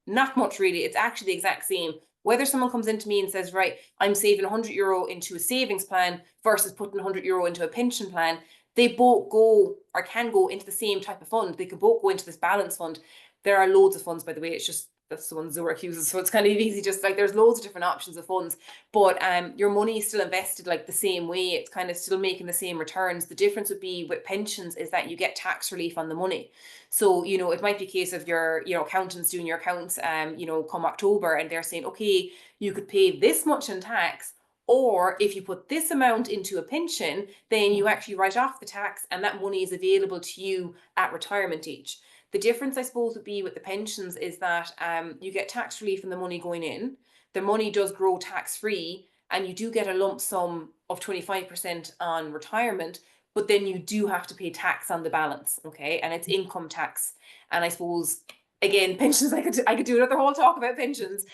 Not much, really. It's actually the exact same. Whether someone comes into me and says, right, I'm saving €100 into a savings plan versus putting €100 into a pension plan, they both go, or can go, into the same type of fund. They can both go into this balance fund. There are loads of funds, by the way. It's just, that's the one Zurich uses, so it's kind of easy. Just like, there's loads of different options of funds, but your money is still invested like the same way. It's kind of still making the same returns. The difference would be with pensions is that you get tax relief on the money. So, you know, it might be a case of your, you know, accountants doing your accounts, you know, come October, and they're saying, okay, you could pay this much in tax, or if you put this amount into a pension, then you actually write off the tax, and that money is available to you at retirement age. The difference, I suppose, would be with the pensions is that you get tax relief on the money going in. The money does grow tax-free, and you do get a lump sum of 25% on retirement, but then you do have to pay tax on the balance, okay? And it's income tax. And I suppose, again, pensions, I could do another whole talk about pensions.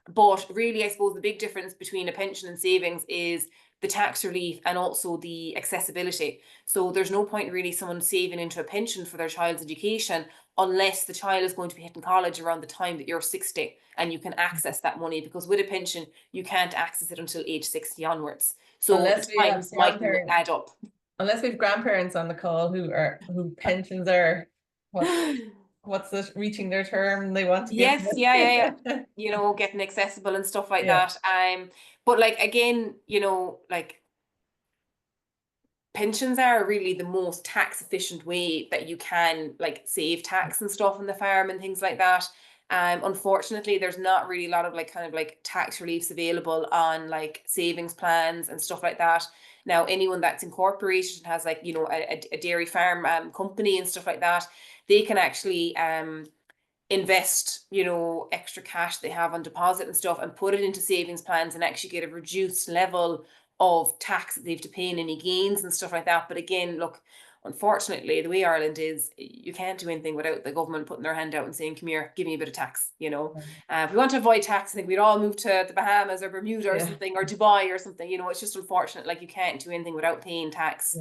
But really, I suppose the big difference between a pension and savings is the tax relief and also the accessibility. So there's no point really someone saving into a pension for their child's education unless the child is going to be hitting college around the time that you're 60 and you can access that money, because with a pension, you can't access it until age 60 onwards. So Unless the we have times might grandparents, add up. unless we have grandparents on the call who pensions are, what's this, reaching their term, they want to give. Yes, yeah. You know, getting accessible and stuff like that. But like, again, you know, like, pensions are really the most tax efficient way that you can like save tax and stuff on the farm and things like that. Unfortunately, there's not really a lot of like kind of like tax reliefs available on like savings plans and stuff like that. Now, anyone that's incorporated and has like, you know, a dairy farm company and stuff like that, they can actually invest, you know, extra cash they have on deposit and stuff and put it into savings plans and actually get a reduced level of tax that they have to pay in any gains and stuff like that. But again, look, unfortunately, the way Ireland is, you can't do anything without the government putting their hand out and saying, come here, give me a bit of tax, you know. If we want to avoid tax, I think we'd all move to the Bahamas or Bermuda or something, or Dubai or something, you know. It's just unfortunate, like, you can't do anything without paying tax.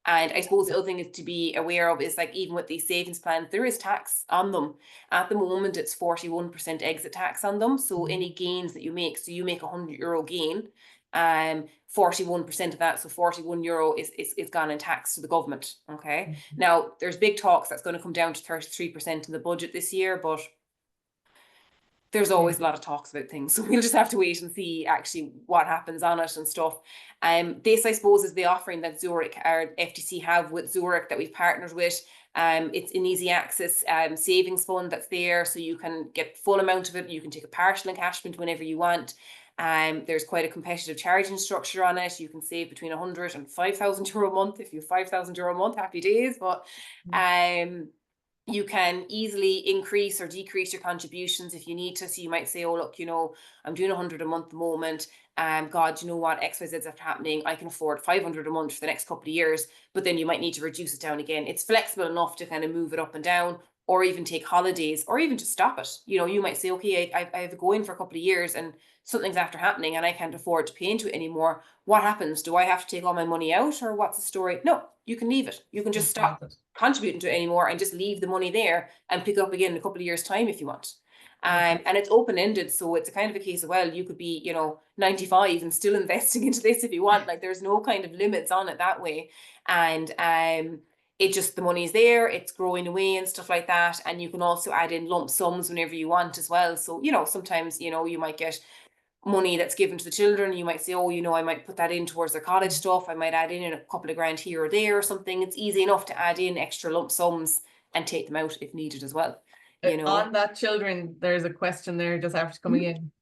And I suppose the other thing is to be aware of is, like, even with these savings plans, there is tax on them. At the moment, it's 41% exit tax on them. So any gains that you make, so you make €100 gain, 41% of that, so €41 is gone in tax to the government. Okay. Now, there's big talks that's going to come down to 33% in the budget this year, but there's always a lot of talks about things, so we'll just have to wait and see actually what happens on it and stuff. This, I suppose, is the offering that Zurich or FDC have with Zurich that we've partnered with. It's an easy access savings fund that's there, so you can get full amount of it. You can take a partial encashment whenever you want. There's quite a competitive charging structure on it. You can save between €100 and €5,000 a month. If you have €5,000 a month, happy days. But You can easily increase or decrease your contributions if you need to. So you might say, oh, look, you know, I'm doing 100 a month at the moment. God, you know what, XYZ is happening. I can afford 500 a month for the next couple of years, but then you might need to reduce it down again. It's flexible enough to kind of move it up and down, or even take holidays, or even just stop it. You know, you might say, okay, I have a go in for a couple of years and something's after happening and I can't afford to pay into it anymore. What happens? Do I have to take all my money out, or what's the story? No, you can leave it. You can just stop contributing to it anymore and just leave the money there and pick up again in a couple of years' time if you want. And it's open-ended, so it's a kind of a case of, well, you could be, you know, 95 and still investing into this if you want. Like, there's no kind of limits on it that way. And it just, the money's there, it's growing away and stuff like that. And you can also add in lump sums whenever you want as well. So, you know, sometimes, you know, you might get money that's given to the children. You might say, oh, you know, I might put that in towards their college stuff. I might add in a couple of grand here or there or something. It's easy enough to add in extra lump sums and take them out if needed as well. You know, on that children, there's a question there just after coming in.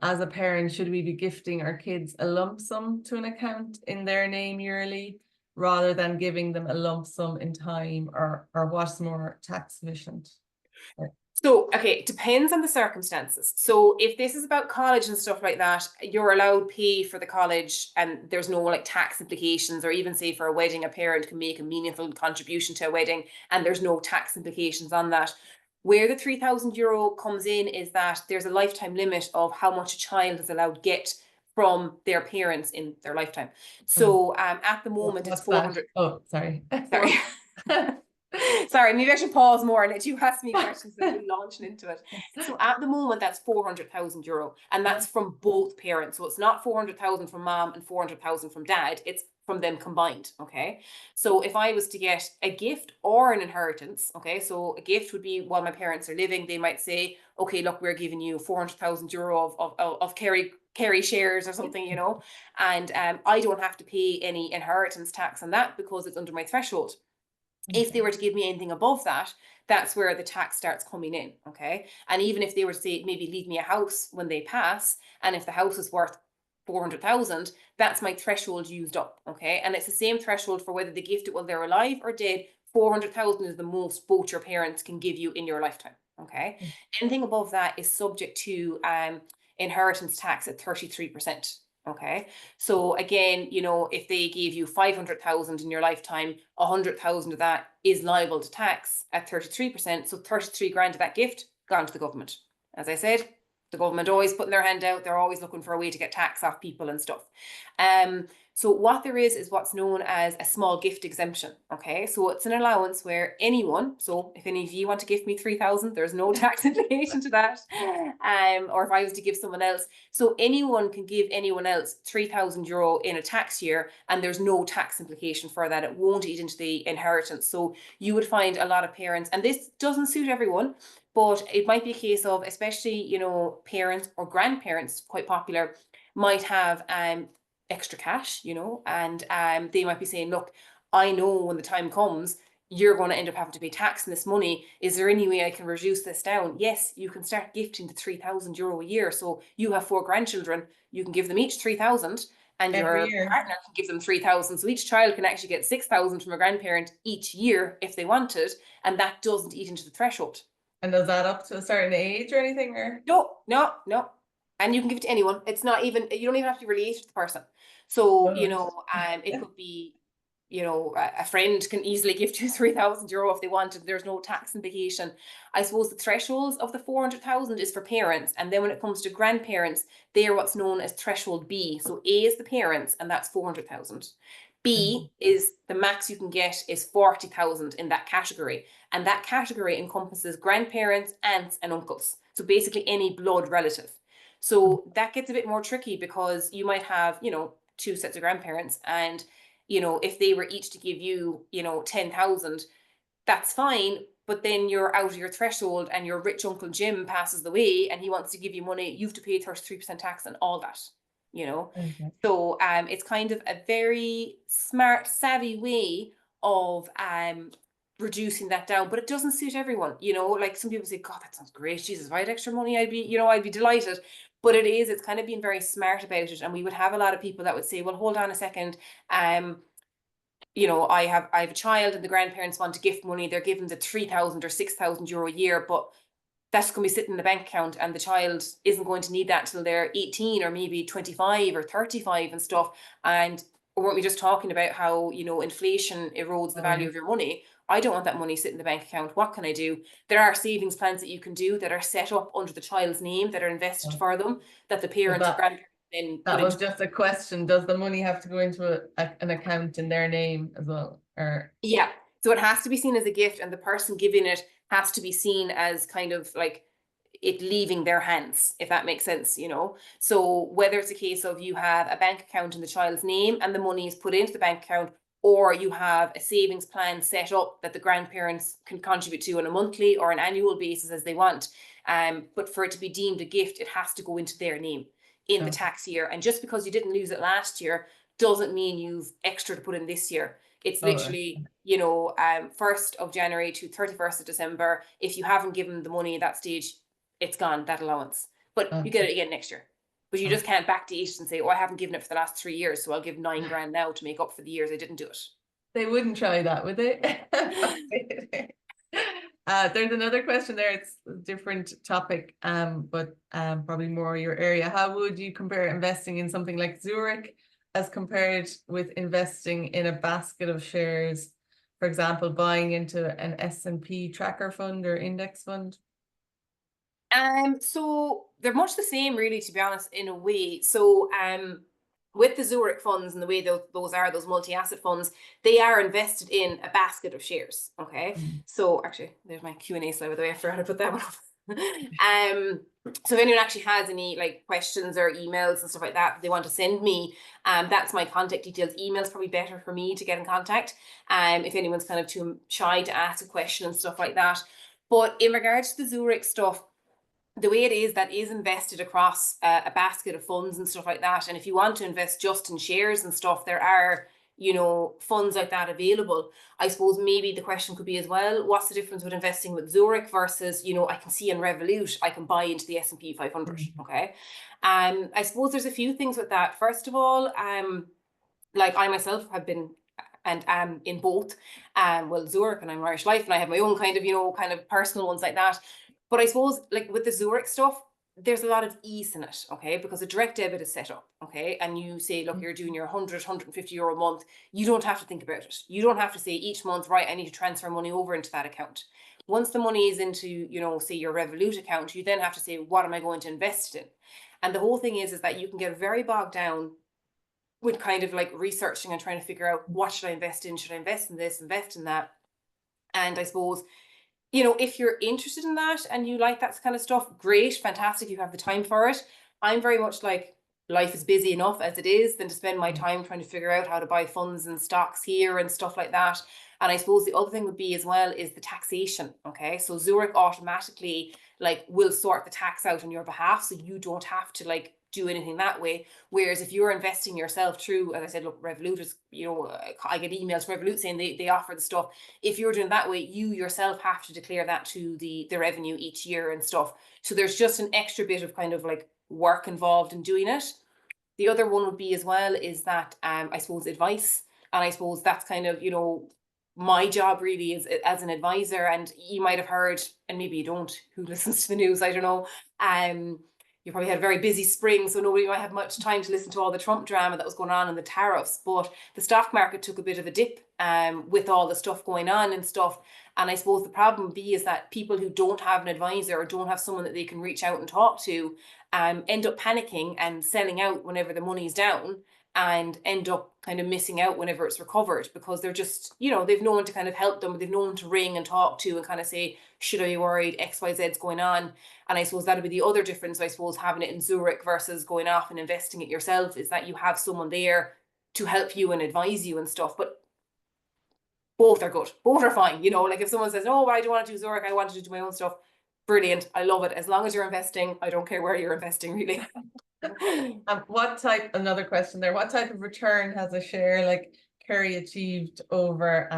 As a parent, should we be gifting our kids a lump sum to an account in their name yearly, rather than giving them a lump sum in time, or what's more tax efficient? so, okay, it depends on the circumstances. So if this is about college and stuff like that, you're allowed pay for the college and there's no like tax implications, or even say for a wedding, a parent can make a meaningful contribution to a wedding and there's no tax implications on that. Where the €3,000 comes in is that there's a lifetime limit of how much a child is allowed to get from their parents in their lifetime. So at the moment it's 400. Oh, sorry. Sorry. Sorry, maybe I should pause more and let you ask me questions that we're launching into it. So at the moment, that's €400,000, and that's from both parents. So it's not 400,000 from mom and 400,000 from dad. It's from them combined. Okay. So if I was to get a gift or an inheritance, okay, so a gift would be while my parents are living, they might say, okay, look, we're giving you €400,000 of Kerry shares or something, you know, and I don't have to pay any inheritance tax on that because it's under my threshold. If they were to give me anything above that, that's where the tax starts coming in, okay? And even if they were to say, maybe leave me a house when they pass, and if the house is worth 400,000, that's my threshold used up, okay? And it's the same threshold for whether they gift it while they're alive or dead. 400,000 is the most both your parents can give you in your lifetime, okay? Anything above that is subject to inheritance tax at 33%. Okay. So again, you know, if they gave you 500,000 in your lifetime, 100,000 of that is liable to tax at 33%. So 33 grand of that gift gone to the government. As I said, the government always putting their hand out. They're always looking for a way to get tax off people and stuff. So what there is what's known as a small gift exemption. Okay, so it's an allowance where anyone, so if any of you want to gift me 3,000, there's no tax implication to that. Or if I was to give someone else, so anyone can give anyone else €3,000 in a tax year, and there's no tax implication for that. It won't eat into the inheritance. So you would find a lot of parents, and this doesn't suit everyone, but it might be a case of, especially, you know, parents or grandparents, quite popular, might have extra cash, you know, and they might be saying, look, I know when the time comes, you're going to end up having to pay tax on this money. Is there any way I can reduce this down? Yes, you can start gifting the €3,000 a year. So you have 4 grandchildren, you can give them each 3,000, and your partner can give them 3,000. So each child can actually get 6,000 from a grandparent each year if they wanted, and that doesn't eat into the threshold. And does that up to a certain age or anything, or? No. And you can give it to anyone. It's not even, you don't even have to be related to the person. So, you know, it could be, you know, a friend can easily give you €3,000 if they wanted. There's no tax implication. I suppose the thresholds of the 400,000 is for parents. And then when it comes to grandparents, they are what's known as threshold B. So A is the parents, and that's 400,000. B is the max you can get is 40,000 in that category. And that category encompasses grandparents, aunts, and uncles. So basically any blood relative. So that gets a bit more tricky because you might have, you know, 2 sets of grandparents, and, you know, if they were each to give you, you know, 10,000, that's fine. But then you're out of your threshold and your rich Uncle Jim passes the way and he wants to give you money, you have to pay 33% tax on all that, you know. So it's kind of a very smart, savvy way of reducing that down, but it doesn't suit everyone, you know. Like, some people say, God, that sounds great, Jesus, if I had extra money, I'd be delighted. But it's kind of being very smart about it. And we would have a lot of people that would say, well, hold on a second, you know, I have a child and the grandparents want to gift money, they're given the 3,000 or 6,000 euro a year, but that's going to be sitting in the bank account and the child isn't going to need that till they're 18 or maybe 25 or 35 and stuff. And weren't we just talking about how, you know, inflation erodes the value of your money? I don't want that money sitting in the bank account. What can I do? There are savings plans that you can do that are set up under the child's name, that are invested for them, that the parents or grandparents then that was just a question. Does the money have to go into an account in their name as well? Or yeah, so it has to be seen as a gift, and the person giving it has to be seen as kind of like it leaving their hands, if that makes sense, you know. So whether it's a case of you have a bank account in the child's name and the money is put into the bank account, or you have a savings plan set up that the grandparents can contribute to on a monthly or an annual basis as they want. But for it to be deemed a gift, it has to go into their name in the tax year. And just because you didn't lose it last year doesn't mean you've extra to put in this year. It's literally, you know, 1st of January to 31st of December. If you haven't given the money at that stage, it's gone, that allowance. But you get it again next year. But you just can't backdate and say, oh, I haven't given it for the last 3 years, so I'll give 9 grand now to make up for the years I didn't do it. They wouldn't try that, would they? There's another question there. It's a different topic, but probably more your area. How would you compare investing in something like Zurich as compared with investing in a basket of shares, for example, buying into an S&P tracker fund or index fund? So they're much the same, really, to be honest, in a way. So with the Zurich funds and the way those multi-asset funds, they are invested in a basket of shares. Okay. So actually, there's my Q&A slide, by the way. I forgot to put that one up. So if anyone actually has any like questions or emails and stuff like that they want to send me, that's my contact details. Email's probably better for me to get in contact. If anyone's kind of too shy to ask a question and stuff like that. But in regards to the Zurich stuff, the way it is, that is invested across a basket of funds and stuff like that. And if you want to invest just in shares and stuff, there are, you know, funds like that available. I suppose maybe the question could be as well, what's the difference with investing with Zurich versus, you know, I can see in Revolut, I can buy into the S&P 500, okay? I suppose there's a few things with that. First of all, like I myself have been and am in both, well, Zurich, and I'm Irish Life, and I have my own kind of, you know, kind of personal ones like that. But I suppose like with the Zurich stuff, there's a lot of ease in it, okay? Because a direct debit is set up, okay? And you say, look, you're doing your 100, 150 euro a month. You don't have to think about it. You don't have to say each month, right, I need to transfer money over into that account. Once the money is into, you know, say your Revolut account, you then have to say, what am I going to invest in? And the whole thing is that you can get very bogged down with kind of like researching and trying to figure out, what should I invest in? Should I invest in this, invest in that? And I suppose, you know, if you're interested in that and you like that kind of stuff, great, fantastic, you have the time for it. I'm very much like, life is busy enough as it is than to spend my time trying to figure out how to buy funds and stocks here and stuff like that. And I suppose the other thing would be as well is the taxation, okay? So Zurich automatically like will sort the tax out on your behalf, so you don't have to like do anything that way. Whereas if you're investing yourself through, as I said, look, Revolut is, you know, I get emails from Revolut saying they offer the stuff. If you're doing that way, you yourself have to declare that to the revenue each year and stuff. So there's just an extra bit of kind of like work involved in doing it. The other one would be as well is that I suppose advice. And I suppose that's kind of, you know, my job really is as an advisor. And you might have heard, and maybe you don't, who listens to the news, I don't know. You probably had a very busy spring, so nobody might have much time to listen to all the Trump drama that was going on and the tariffs. But the stock market took a bit of a dip with all the stuff going on and stuff. And I suppose the problem is that people who don't have an advisor or don't have someone that they can reach out and talk to end up panicking and selling out whenever the money's down, and end up kind of missing out whenever it's recovered, because they're just, you know, they've no one to kind of help them, they've no one to ring and talk to and kind of say, should I be worried, XYZ's going on. And I suppose that'll be the other difference, I suppose, having it in Zurich versus going off and investing it yourself, is that you have someone there to help you and advise you and stuff. But both are good, both are fine, you know. Like if someone says, oh, I don't want to do Zurich, I want to do my own stuff, brilliant, I love it. As long as you're investing, I don't care where you're investing, really. What type, another question there, what type of return has a share like Kerry achieved over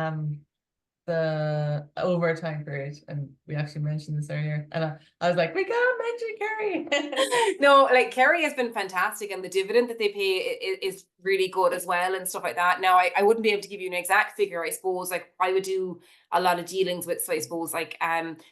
the overtime period, and we actually mentioned this earlier, and I was like, we gotta mention Kerry. No, like Kerry has been fantastic, and the dividend that they pay is really good as well and stuff like that. Now, I wouldn't be able to give you an exact figure. I suppose like I would do a lot of dealings with, so I suppose like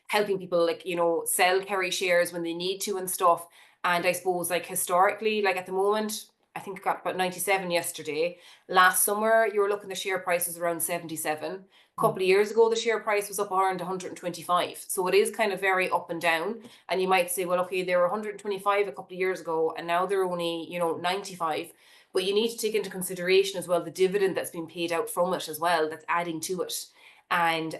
helping people like, you know, sell Kerry shares when they need to and stuff. And I suppose like historically, like at the moment, I think it got about 97 yesterday. Last summer, you were looking, the share price was around 77. A couple of years ago, the share price was up around 125. So it is kind of very up and down. And you might say, well, okay, they were 125 a couple of years ago, and now they're only, you know, 95. But you need to take into consideration as well the dividend that's been paid out from it as well, that's adding to it. And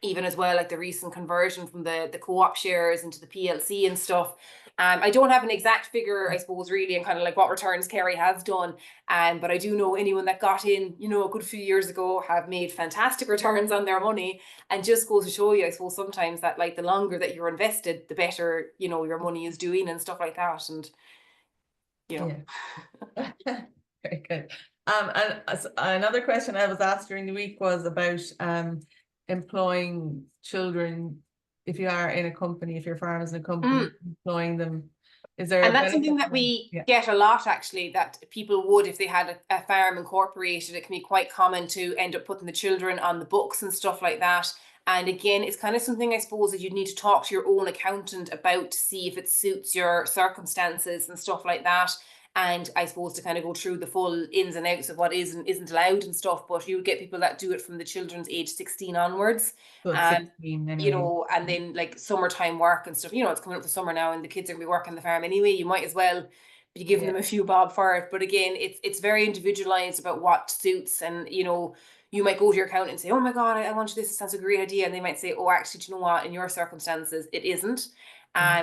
even as well, like the recent conversion from the co-op shares into the PLC and stuff. I don't have an exact figure, I suppose, really, and kind of like what returns Kerry has done. But I do know anyone that got in, you know, a good few years ago have made fantastic returns on their money, and just goes to show you, I suppose, sometimes that like the longer that you're invested, the better, you know, your money is doing and stuff like that. And, you know. Yeah. Very good. And another question I was asked during the week was about employing children. If you are in a company, if your farm is in a company, employing them, is there? And that's something that we get a lot, actually, that people would, if they had a farm incorporated, it can be quite common to end up putting the children on the books and stuff like that. And again, it's kind of something, I suppose, that you need to talk to your own accountant about to see if it suits your circumstances and stuff like that. And I suppose to kind of go through the full ins and outs of what is and isn't allowed and stuff. But you get people that do it from the children's age 16 onwards. So 16 anyway. You know, and then like summertime work and stuff, you know, it's coming up to summer now and the kids are gonna be working the farm anyway. You might as well be giving them a few bob for it. But again, it's very individualized about what suits. And, you know, you might go to your accountant and say, oh my God, I want this. It sounds a great idea. And they might say, oh, actually, do you know what? In your circumstances, it isn't.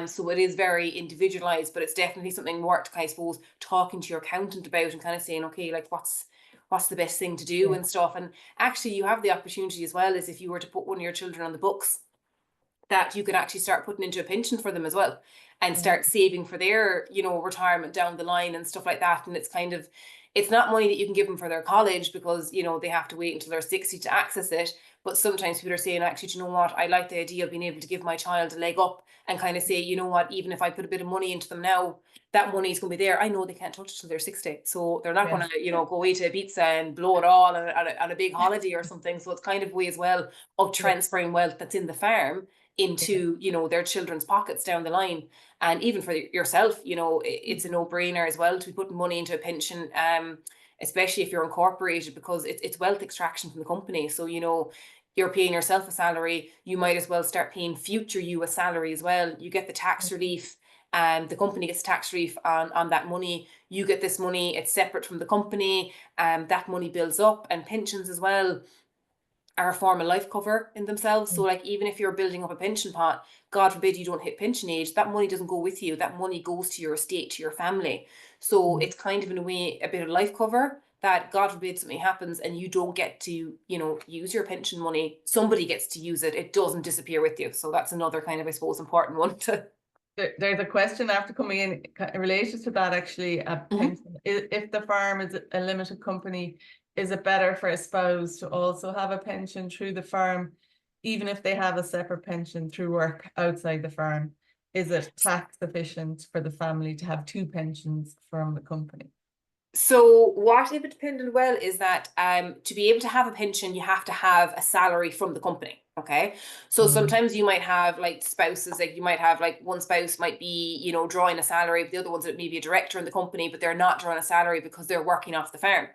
So it is very individualized, but it's definitely something worth, I suppose, talking to your accountant about and kind of saying, okay, like what's the best thing to do and stuff. And actually you have the opportunity as well, as if you were to put one of your children on the books, that you can actually start putting into a pension for them as well, and start saving for their, you know, retirement down the line and stuff like that. And it's kind of, it's not money that you can give them for their college, because, you know, they have to wait until they're 60 to access it. But sometimes people are saying, actually, do you know what? I like the idea of being able to give my child a leg up and kind of say, you know what, even if I put a bit of money into them now, that money is going to be there. I know they can't touch it till they're 60. So they're not going to, you know, go away to Ibiza and blow it all on a big holiday or something. So it's kind of a way as well of transferring wealth that's in the farm into, you know, their children's pockets down the line. And even for yourself, you know, it's a no-brainer as well to be putting money into a pension, especially if you're incorporated, because it's wealth extraction from the company. So, you know, you're paying yourself a salary, you might as well start paying future you a salary as well. You get the tax relief, and the company gets tax relief on that money. You get this money, it's separate from the company, that money builds up. And pensions as well are a form of life cover in themselves. So like, even if you're building up a pension pot, God forbid you don't hit pension age, that money doesn't go with you. That money goes to your estate, to your family. So it's kind of, in a way, a bit of life cover, that God forbid something happens and you don't get to, you know, use your pension money. Somebody gets to use it. It doesn't disappear with you. So that's another kind of, I suppose, important one to. There's a question after coming in relation to that, actually. Pension. If the farm is a limited company, is it better for a spouse to also have a pension through the farm, even if they have a separate pension through work outside the farm? Is it tax efficient for the family to have two pensions from the company? So what it would depend on, well, is that to be able to have a pension, you have to have a salary from the company. Okay. So sometimes you might have like spouses, like you might have like one spouse might be, you know, drawing a salary, but the other one's maybe a director in the company, but they're not drawing a salary because they're working off the farm.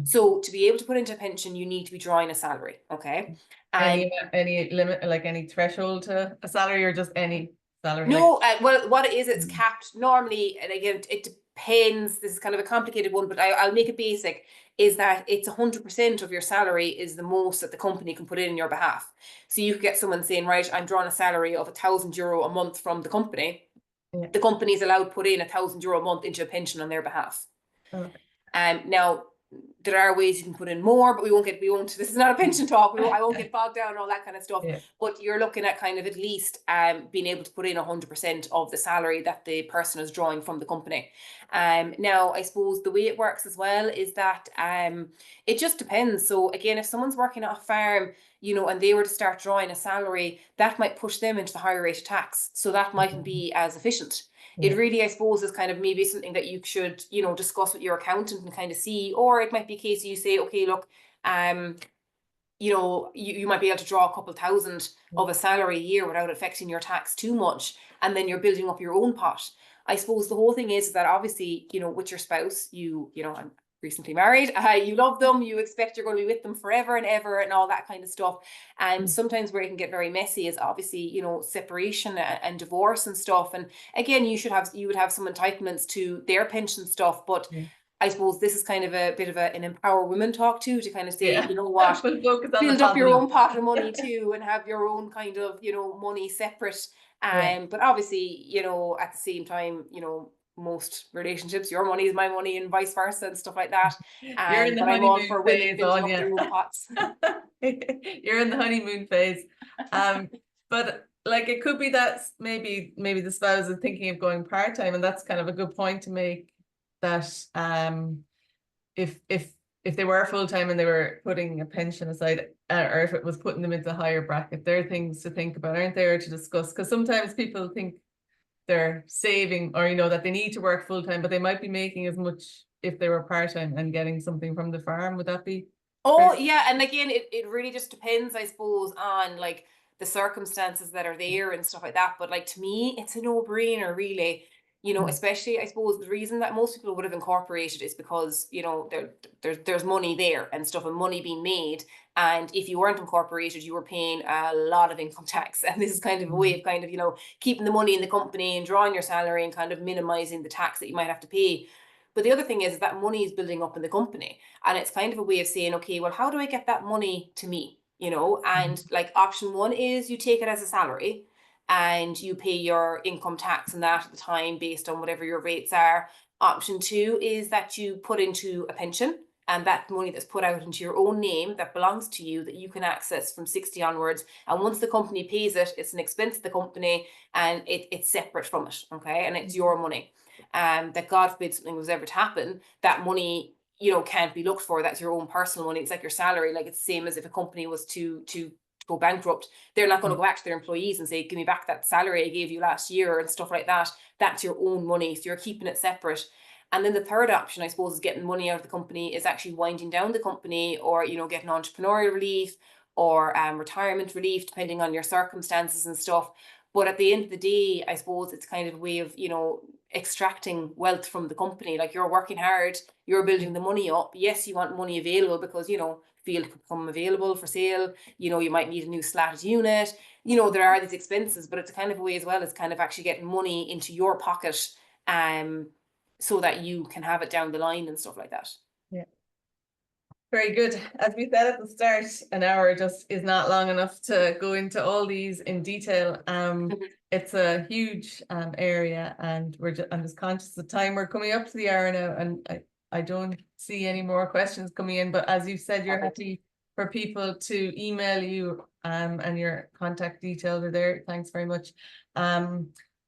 So to be able to put into a pension, you need to be drawing a salary. Okay. And any limit, like any threshold to a salary, or just any salary? No, well, what it is, it's capped normally, and again, it depends. This is kind of a complicated one, but I'll make it basic. Is that it's 100% of your salary is the most that the company can put in your behalf. So you could get someone saying, right, I'm drawing a salary of €1,000 a month from the company. The company is allowed to put in €1,000 a month into a pension on their behalf. Now, there are ways you can put in more, but we won't, this is not a pension talk. I won't get bogged down and all that kind of stuff. Yeah. But you're looking at kind of at least being able to put in 100% of the salary that the person is drawing from the company. Now, I suppose the way it works as well is that it just depends. So again, if someone's working at a farm, you know, and they were to start drawing a salary, that might push them into the higher rate of tax. So that mightn't be as efficient. Yeah. It really, I suppose, is kind of maybe something that you should, you know, discuss with your accountant and kind of see, or it might be a case you say, okay, look, you know, you might be able to draw a couple thousand of a salary a year without affecting your tax too much. And then you're building up your own pot. I suppose the whole thing is that obviously, you know, with your spouse, you know, I'm recently married, you love them, you expect you're going to be with them forever and ever and all that kind of stuff. And sometimes where it can get very messy is obviously, you know, separation and divorce and stuff. And again, you would have some entitlements to their pension stuff, but I suppose this is kind of a bit of an empower women talk too, to kind of say, you know what, build up your own pot of money too, and have your own kind of, you know, money separate. But obviously, you know, at the same time, you know, most relationships, your money is my money and vice versa and stuff like that. You're in the but I'm all for women phase, building up their own pots. You're in the honeymoon phase. But like it could be that maybe the spouse is thinking of going part-time, and that's kind of a good point to make, that if they were full-time and they were putting a pension aside, or if it was putting them into a higher bracket, there are things to think about, aren't there, to discuss? Because sometimes people think they're saving, or you know, that they need to work full-time, but they might be making as much if they were part-time and getting something from the farm. Would that be? Oh yeah, and again, it really just depends, I suppose, on like the circumstances that are there and stuff like that. But like to me, it's a no-brainer, really. You know, especially I suppose the reason that most people would have incorporated is because, you know, there's money there and stuff, and money being made. And if you weren't incorporated, you were paying a lot of income tax. And this is kind of a way of kind of, you know, keeping the money in the company and drawing your salary and kind of minimizing the tax that you might have to pay. But the other thing is that money is building up in the company, and it's kind of a way of saying, okay, well, how do I get that money to me? You know, and like option one is you take it as a salary and you pay your income tax and that at the time based on whatever your rates are. Option two is that you put into a pension, and that money that's put out into your own name that belongs to you, that you can access from 60 onwards. And once the company pays it, it's an expense to the company, and it's separate from it, okay? And it's your money. That God forbid something was ever to happen, that money, you know, can't be looked for. That's your own personal money. It's like your salary. Like it's the same as if a company was to go bankrupt, they're not going to go back to their employees and say, give me back that salary I gave you last year and stuff like that. That's your own money, so you're keeping it separate. And then the third option, I suppose, is getting money out of the company, is actually winding down the company, or, you know, getting entrepreneurial relief or retirement relief, depending on your circumstances and stuff. But at the end of the day, I suppose it's kind of a way of, you know, extracting wealth from the company. Like you're working hard, you're building the money up. Yes, you want money available because, you know, field could become available for sale. You know, you might need a new slatted unit. You know, there are these expenses, but it's kind of a way as well as kind of actually getting money into your pocket, so that you can have it down the line and stuff like that. Yeah. Very good. As we said at the start, an hour just is not long enough to go into all these in detail. It's a huge area, and I'm just conscious of time. We're coming up to the hour now, and I don't see any more questions coming in. But as you said, you're happy for people to email you, and your contact details are there. Thanks very much.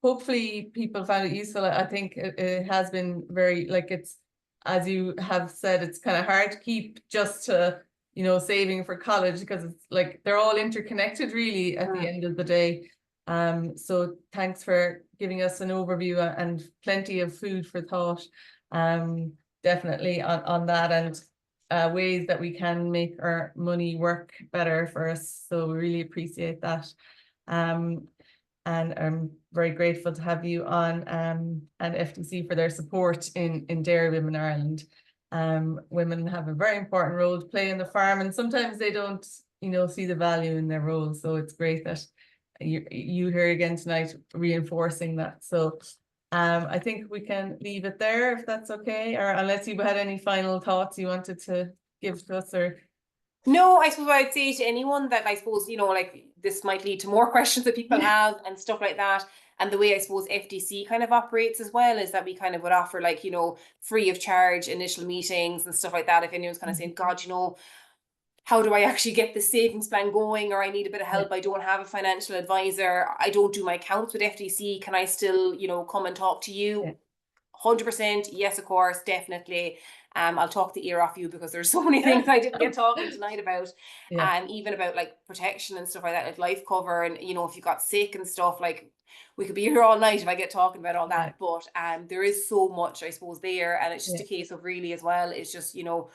Hopefully people found it useful. I think it has been very, like, it's, as you have said, it's kind of hard to keep just to, you know, saving for college, because it's like they're all interconnected really at the end of the day. So thanks for giving us an overview and plenty of food for thought, definitely on that, and ways that we can make our money work better for us. So we really appreciate that. And I'm very grateful to have you on, and FDC for their support in Dairy Women Ireland. Women have a very important role to play in the farm, and sometimes they don't, you know, see the value in their role. So it's great that you here again tonight reinforcing that. So I think we can leave it there if that's okay, or unless you had any final thoughts you wanted to give to us, or. No, I suppose I'd say to anyone that, I suppose, you know, like this might lead to more questions that people have and stuff like that. And the way I suppose FDC kind of operates as well is that we kind of would offer like, you know, free of charge initial meetings and stuff like that. If anyone's kind of saying, God, you know, how do I actually get the savings plan going, or I need a bit of help, I don't have a financial advisor, I don't do my accounts with FDC, can I still, you know, come and talk to you? 100%, yes, of course, definitely. I'll talk the ear off you because there's so many things I didn't get talking tonight about. Even about like protection and stuff like that, like life cover, and you know, if you got sick and stuff, like we could be here all night if I get talking about all that. But there is so much, I suppose, there, and it's just a case of really as well, it's just, you know,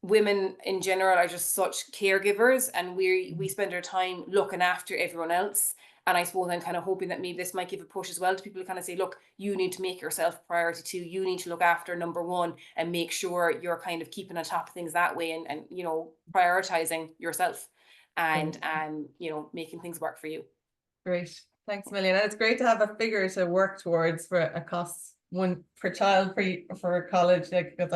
women in general are just such caregivers, and we spend our time looking after everyone else. And I suppose I'm kind of hoping that maybe this might give a push as well to people to kind of say, look, you need to make yourself a priority too. You need to look after number one and make sure you're kind of keeping on top of things that way, and you know, prioritizing yourself and you know, making things work for you. Great. Thanks a million. And it's great to have a figure to work towards for a cost one per child for college, like, because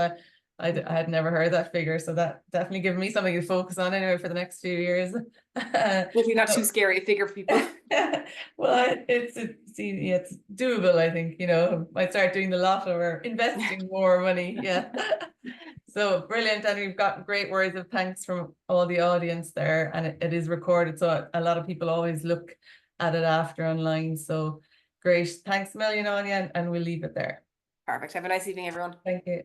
I had never heard that figure, so that definitely given me something to focus on anyway for the next few years. Hopefully not too scary a figure for people. Well, it's doable, I think. You know, might start doing the lotto or investing more money. So brilliant, and we've got great words of thanks from all the audience there, and it is recorded, so a lot of people always look at it after online. So great, thanks a million, Áine, and we'll leave it there. Perfect. Have a nice evening, everyone. Thank you.